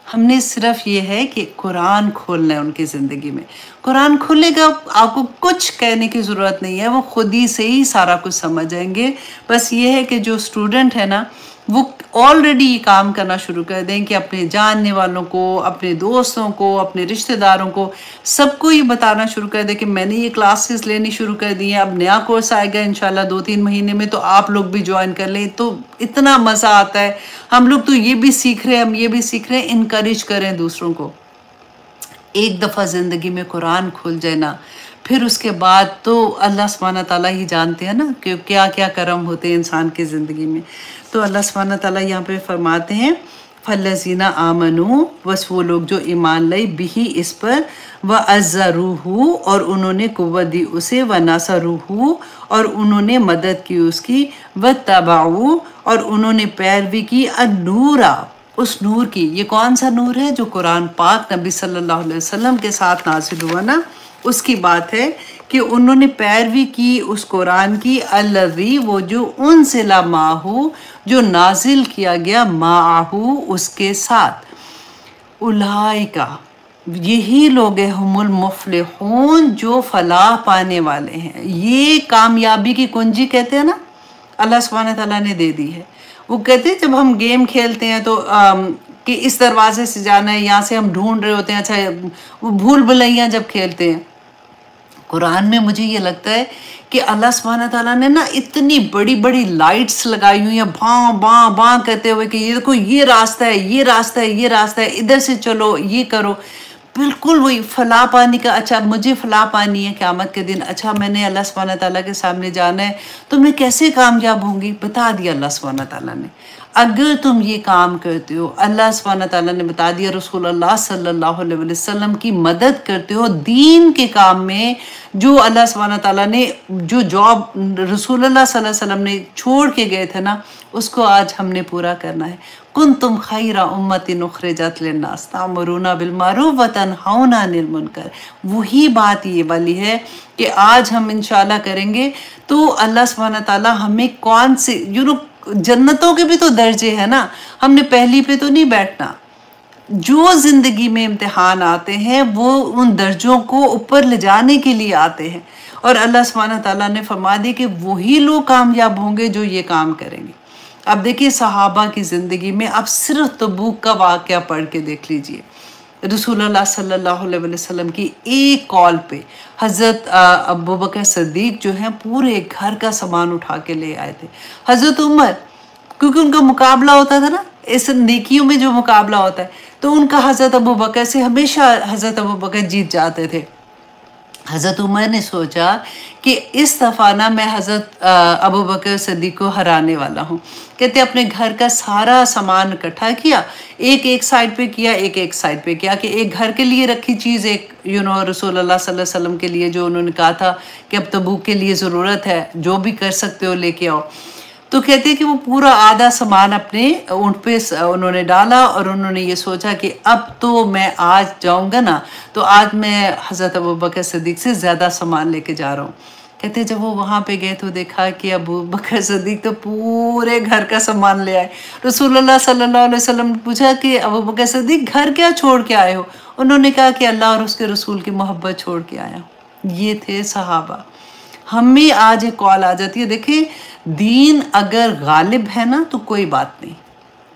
हमने सिर्फ ये है कि कुरान खोलना है उनकी ज़िंदगी में। कुरान खोलेगा, आपको कुछ कहने की ज़रूरत नहीं है, वो खुद ही से ही सारा कुछ समझ जाएंगे। बस ये है कि जो स्टूडेंट है ना, वो ऑलरेडी ये काम करना शुरू कर दें कि अपने जानने वालों को, अपने दोस्तों को, अपने रिश्तेदारों को, सबको ये बताना शुरू कर दें कि मैंने ये क्लासेस लेनी शुरू कर दी हैं, अब नया कोर्स आएगा इंशाल्लाह 2-3 महीने में, तो आप लोग भी ज्वाइन कर लें। तो इतना मज़ा आता है, हम लोग तो ये भी सीख रहे हैं, हम ये भी सीख रहे हैं। इनकरेज करें दूसरों को। एक दफ़ा ज़िंदगी में कुरान खुल जाए ना, फिर उसके बाद तो अल्लाह सुब्हाना ताला ही जानते हैं ना कि क्या क्या करम होते हैं इंसान की ज़िंदगी में। तो अल्लाह सुब्हाना ताला यहाँ पे फरमाते हैं, फल्लज़ीना आमनू, बस वो लोग जो ईमान लाई, बिही इस पर, व अज़्ज़रूहू, और उन्होंने कुव्वत दी उसे, व नसरूहू, और उन्होंने मदद की उसकी, व तबाऊ, और उन्होंने पैरवी की, अन्नूरा, उस नूर की। ये कौन सा नूर है? जो कुरान पाक नबी सल्लल्लाहु अलैहि वसल्लम के साथ नाज़िल हुआ ना, उसकी बात है कि उन्होंने पैरवी की उस कुरान की, अल्लज़ी, वो जो उनज़िला माहू, जो नाजिल किया गया माहू, उसके साथ। उलाइका, यही लोग हुमुल मुफलिहून, जो फलाह पाने वाले हैं। ये कामयाबी की कुंजी कहते हैं ना, अल्लाह सुब्हानहू तआला ने दे दी है। वो कहते हैं जब हम गेम खेलते हैं तो कि इस दरवाजे से जाना है, यहाँ से हम ढूंढ रहे होते हैं। अच्छा, वो भूल भुलैया जब खेलते हैं, कुरान में मुझे ये लगता है कि अल्लाह सुब्हानहू तआला ने ना इतनी बड़ी बड़ी लाइट्स लगाई हुई हैं, भां भां भां कहते हुए कि ये देखो, ये रास्ता है, ये रास्ता है, ये रास्ता है, इधर से चलो, ये करो। बिल्कुल वही फलाह पानी का। अच्छा, मुझे फलाह पानी है क़यामत के दिन। अच्छा, मैंने अल्लाह सुब्हानहू तआला के सामने जाना है, तो मैं कैसे कामयाब होंगी? बता दिया अल्लाह सुब्हानहू तआला ने। अगर तुम ये काम करते हो, अल्लाह सुब्हानहू तआला ने बता दिया, रसूलुल्लाह सल्लल्लाहु अलैहि वसल्लम की मदद करते हो दीन के काम में, जो अल्लाह सुब्हानहू तआला ने, जो जॉब रसूलुल्लाह सल्लल्लाहु अलैहि वसल्लम ने छोड़ के गए थे ना, उसको आज हमने पूरा करना है। कुंतुम खैरा उम्मतिन उखरिजत लिन्नास तामुरूना बिल मारूफ व तनहौना अनिल मुनकर। वही बात ये वाली है कि आज हम इंशाल्लाह करेंगे तो अल्लाह सुब्हानहू तआला हमें कौन से, जन्नतों के भी तो दर्जे है ना, हमने पहली पे तो नहीं बैठना। जो जिंदगी में इम्तिहान आते हैं वो उन दर्जों को ऊपर ले जाने के लिए आते हैं, और अल्लाह सुब्हानहू तआला ने फरमा दिया कि वही लोग कामयाब होंगे जो ये काम करेंगे। अब देखिए सहाबा की ज़िंदगी में, अब सिर्फ तबूक का वाक़या पढ़ के देख लीजिए। रसूलुल्लाह सल्लल्लाहु अलैहि वसल्लम की एक कॉल पे हज़रत अबू बकर सिद्दीक़ जो हैं पूरे घर का सामान उठा के ले आए थे। हज़रत उमर, क्योंकि उनका मुकाबला होता था ना, इस नेकियों में जो मुकाबला होता है, तो उनका हज़रत अबू बकर से हमेशा हज़रत अबू बकर जीत जाते थे। हज़रत उमर ने सोचा कि इस दफ़ा ना मैं हज़रत अबू बकर सिद्दीक़ को हराने वाला हूँ। कहते अपने घर का सारा सामान इकट्ठा किया, एक एक साइड पे किया, एक एक साइड पे किया, कि एक घर के लिए रखी चीज़, एक रसूलुल्लाह सल्लल्लाहु अलैहि वसल्लम के लिए जो उन्होंने कहा था कि अब तबूक के लिए ज़रूरत है, जो भी कर सकते हो लेके आओ। तो कहते हैं कि वो पूरा आधा सामान अपने ऊँट पे उन्होंने डाला, और उन्होंने ये सोचा कि अब तो मैं आज जाऊंगा ना, तो आज मैं हज़रत अबू बकर सिद्दीक़ से ज़्यादा सामान लेके जा रहा हूँ। कहते जब वो वहाँ पे गए तो देखा कि अबू बकर सिद्दीक़ तो पूरे घर का सामान ले आए। रसूलुल्लाह सल्लल्लाहु अलैहि वसल्लम ने पूछा कि अबू बकर सिद्दीक़ घर क्या छोड़ के आए हो? उन्होंने कहा कि अल्लाह और उसके रसूल की मोहब्बत छोड़ के आया हूँ। ये थे सहाबा। हमें आज एक कॉल आ जाती है, देखिए दीन अगर गालिब है ना तो कोई बात नहीं,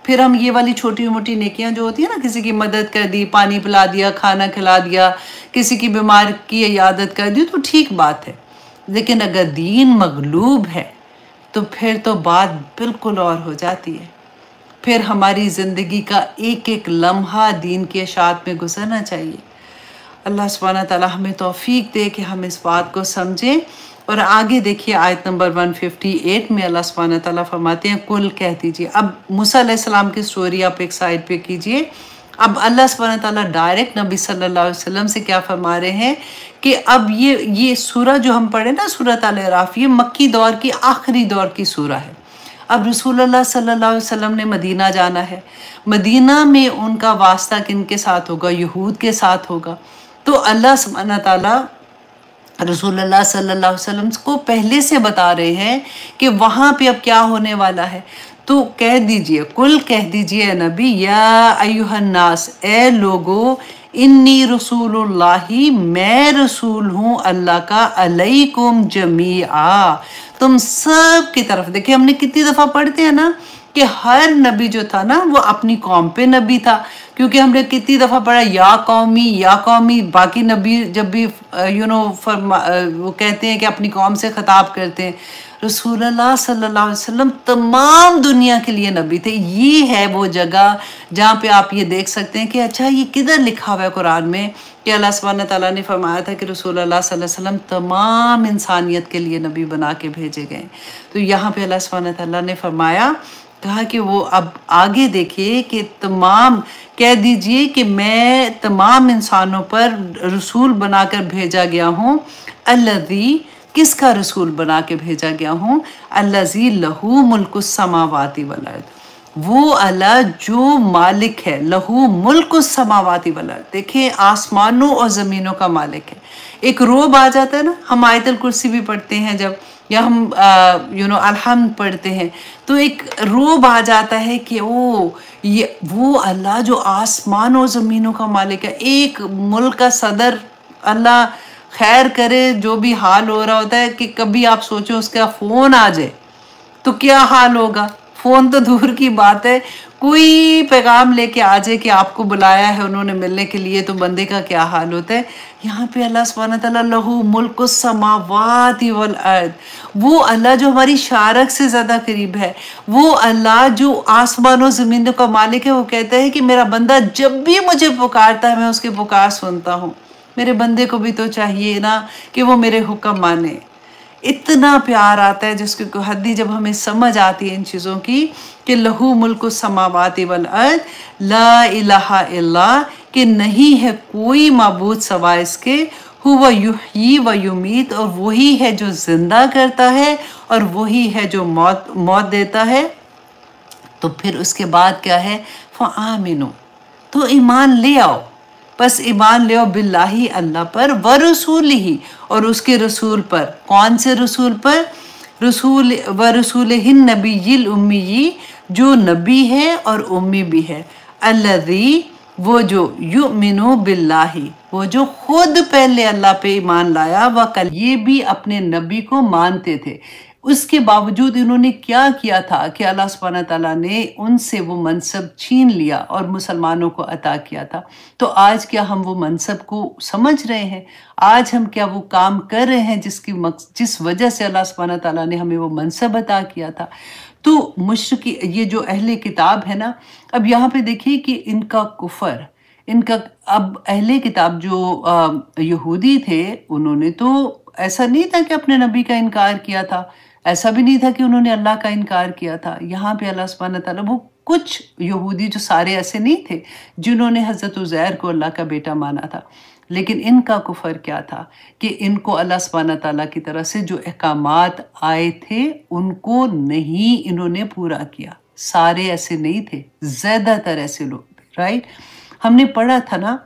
फिर हम ये वाली छोटी मोटी नेकियां जो होती है ना, किसी की मदद कर दी, पानी पिला दिया, खाना खिला दिया, किसी की बीमार की इयादत कर दी, तो ठीक बात है। लेकिन अगर दीन मगलूब है तो फिर तो बात बिल्कुल और हो जाती है। फिर हमारी ज़िंदगी का एक एक लम्हा दीन के इशाअत में गुजरना चाहिए। अल्लाह सुब्हानहू तआला हमें तौफीक दे कि हम इस बात को समझें। और आगे देखिए आयत नंबर 158 में अल्लाह सुब्हानहू तआला फरमाते हैं, कुल कह दीजिए। अब मूसा अलैहिस्सलाम की स्टोरी आप एक साइड पे कीजिए। अब अल्लाह सुब्हानहू तआला डायरेक्ट नबी सल्लल्लाहु अलैहि वसल्लम से क्या फरमा रहे हैं कि अब ये सूरा जो हम पढ़े ना, सूरत अल-अराफ, ये मक्की दौर की आखिरी दौर की सूरा है। अब रसूलुल्लाह सल्लल्लाहु अलैहि वसल्लम ने मदीना जाना है। मदीना में उनका वास्ता किन के साथ होगा? यहूद के साथ होगा। तो अल्लाह सुब्हानहू तआला रसूलुल्लाह सल्लल्लाहु अलैहि वसल्लम को पहले से बता रहे हैं कि वहाँ पे अब क्या होने वाला है। तो कह दीजिए, कुल कह दीजिए नबी, या अय्युहन्नास, ए लोगो, इन्नी रसूलुल्लाही, मैं रसूल हूँ अल्लाह का, अलैकुम जमीआ, तुम सब की तरफ। देखिए हमने कितनी दफ़ा पढ़ते हैं ना कि हर नबी जो था ना वो अपनी कौम पे नबी था, क्योंकि हमने कितनी दफ़ा पढ़ा या कौमी या कौमी। बाकी नबी जब भी वो कहते हैं कि अपनी कौम से खिताब करते हैं, रसूलुल्लाह सल्लल्लाहु अलैहि वसल्लम तमाम दुनिया के लिए नबी थे। ये है वो जगह जहाँ पे आप ये देख सकते हैं कि अच्छा ये किधर लिखा हुआ है कुरान में कि अल्लाह सुब्हानहू तआला ने फरमाया था कि रसूलुल्लाह सल्लल्लाहु अलैहि वसल्लम तमाम इंसानियत के लिए नबी बना के भेजे गए। तो यहाँ पे अल्लाह सुब्हानहू तआला ने फरमाया, कहा कि वो अब आगे देखिए कि तमाम, कह दीजिए कि मैं तमाम इंसानों पर रसूल बनाकर भेजा गया हूँ। अल्लज़ी, किसका रसूल बना के भेजा गया हूँ? अल्लज़ी लहू मुल्कुस समावाति वल अर्द, वो अल्लाह जो मालिक है, लहू मुल्कुस समावाति वल अर्द, देखिए आसमानों और ज़मीनों का मालिक है। एक रोब आ जाता है ना, हम आयतुल कुर्सी भी पढ़ते हैं जब, या हम अलहम्द पढ़ते हैं, तो एक रोब आ जाता है कि ओ ये वो अल्लाह जो आसमान और ज़मीनों का मालिक है। एक मुल्क का सदर, अल्लाह खैर करे, जो भी हाल हो रहा होता है कि कभी आप सोचो उसका फ़ोन आ जाए तो क्या हाल होगा। फ़ोन तो दूर की बात है, कोई पैगाम लेके आ जाए कि आपको बुलाया है उन्होंने मिलने के लिए, तो बंदे का क्या हाल होता है। यहाँ पे अल्लाह सुब्हानहू तआला लहू मुल्कुस समावाति वल अर्द, वो अल्लाह जो हमारी शारक से ज़्यादा करीब है, वो अल्लाह जो आसमानों ज़मीनों का मालिक है, वो कहता है कि मेरा बंदा जब भी मुझे पुकारता है मैं उसकी पुकार सुनता हूँ। मेरे बंदे को भी तो चाहिए ना कि वो मेरे हुक्म माने। इतना प्यार आता है जिसकी कोई हद नहीं, जब हमें समझ आती है इन चीज़ों की कि लहू मुल्कु समावाति वल अर्द, ला इलाहा इल्ला, कि नहीं है कोई माबूद सवाए इसके, हुवा युहयी व युमीत, और वही है जो जिंदा करता है और वही है जो मौत देता है। तो फिर उसके बाद क्या है, फ़आमिनु, तो ईमान ले आओ, बस ईमान ले आओ, बिल्लाही, अल्लाह पर, व रसूलिही, और उसके रसूल पर। कौन से रसूल पर? रसूल व रसूलिहिन नबीयिल उम्मी, जो नबी है और उम्मी भी है। अल्लज़ी, वो जो युमिनु बिल्लाही, वो जो खुद पहले अल्लाह पे ईमान लाया, वह कल, ये भी अपने नबी को मानते थे। उसके बावजूद इन्होंने क्या किया था कि अल्लाह सुब्हानहू तआला ने उनसे वो मनसब छीन लिया और मुसलमानों को अता किया था। तो आज क्या हम वो मनसब को समझ रहे हैं? आज हम क्या वो काम कर रहे हैं जिस वजह से अल्लाह सुब्हानहू तआला ने हमें वो मनसब अता किया था? तो मुश्रिकी, ये जो अहले किताब है ना, अब यहाँ पे देखिए कि इनका कुफर, इनका, अब अहले किताब जो यहूदी थे, उन्होंने तो ऐसा नहीं था कि अपने नबी का इनकार किया था, ऐसा भी नहीं था कि उन्होंने अल्लाह का इनकार किया था। यहाँ पे अल्लाह सुब्हानहू तआला, वो कुछ यहूदी जो सारे ऐसे नहीं थे जिन्होंने हज़रत उज़ैर को अल्लाह का बेटा माना था, लेकिन इनका कुफर क्या था कि इनको अल्लाह सुब्हानहू तआला की तरफ से जो अहकामात आए थे उनको नहीं इन्होंने पूरा किया। सारे ऐसे नहीं थे, ज़्यादातर ऐसे लोग थे, राइट। हमने पढ़ा था ना,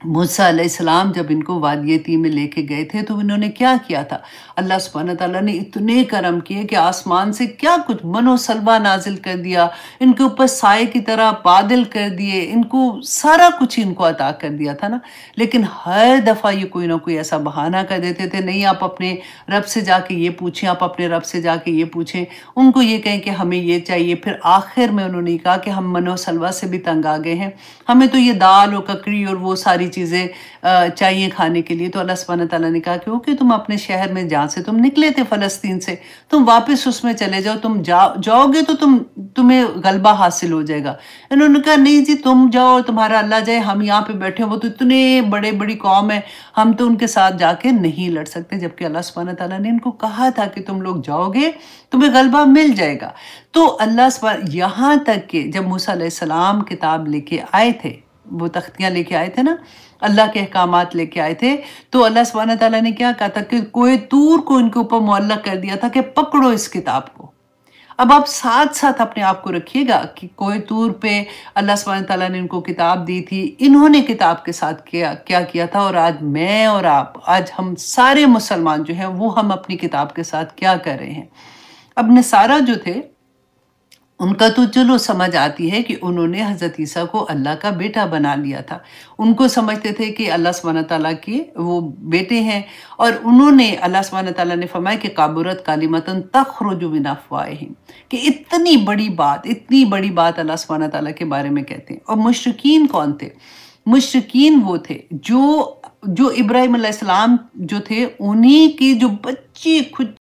मूसा अलैहिस्सलाम जब इनको वादिये तीह में लेके गए थे तो इन्होंने क्या किया था, अल्लाह सुब्हानहू तआला ने इतने करम किए कि आसमान से क्या कुछ मनो सलवा नाजिल कर दिया, इनके ऊपर साए की तरह बादल कर दिए, इनको सारा कुछ इनको अता कर दिया था ना। लेकिन हर दफ़ा ये कोई ना कोई ऐसा बहाना कर देते थे, नहीं आप अपने रब से जाके ये पूछें, आप अपने रब से जाके ये पूछें, उनको ये कहें कि हमें ये चाहिए। फिर आखिर में उन्होंने कहा कि हम मनो सलवा से भी तंग आ गए हैं, हमें तो ये दाल और ककड़ी और वो सारी चीज़ें चाहिए खाने के लिए। तो अल्लाह सुब्हानहू तआला ने कहा कि ओके, तुम अपने शहर में जहाँ से तुम निकले थे फ़लस्तीन से, तुम वापस उसमें चले जाओ, तुम जाओगे तो तुम्हें गलबा हासिल हो जाएगा। इन्होंने कहा नहीं जी, तुम जाओ, तुम्हारा अल्लाह जाए, हम यहाँ पे बैठे, वो तो इतने बड़ी कौम है, हम तो उनके साथ जाके नहीं लड़ सकते। जबकि अल्लाह सुब्हानहू तआला ने इनको कहा था कि तुम लोग जाओगे तुम्हें गलबा मिल जाएगा। तो अल्लाह यहाँ तक कि जब मूसा अलैहिस्सलाम किताब लेके आए थे, वो तख्तियाँ लेके आए थे ना, अल्लाह के अहकामात लेके आए थे, तो अल्लाह सुब्हानहू तआला ने क्या कहा था कि कोई तूर को इनके ऊपर मुअल्लक कर दिया था कि पकड़ो इस किताब को। अब आप साथ-साथ अपने आप को रखिएगा कि कोई तूर पे अल्लाह सुब्हानहू तआला ने इनको किताब दी थी, इन्होंने किताब के साथ क्या क्या किया था और आज मैं और आप, आज हम सारे मुसलमान जो हैं वो हम अपनी किताब के साथ क्या कर रहे हैं। अब नसारा जो थे उनका तो चलो समझ आती है कि उन्होंने हज़रत ईसा को अल्लाह का बेटा बना लिया था। उनको समझते थे कि अल्लाह सुब्हानहू तआला के वो बेटे हैं और उन्होंने अल्लाह सुब्हानहू तआला ने फरमाया कि काबुरत कालिमतन तख़रुजु मिन अफ़वाहिहिम कि इतनी बड़ी बात अल्लाह सुब्हानहू तआला के बारे में कहते हैं। और मुशरिकीन कौन थे? मुशरिकीन वो थे जो इब्राहीम अलैहिस्सलाम जो थे उन्हीं की जो बच्ची खुद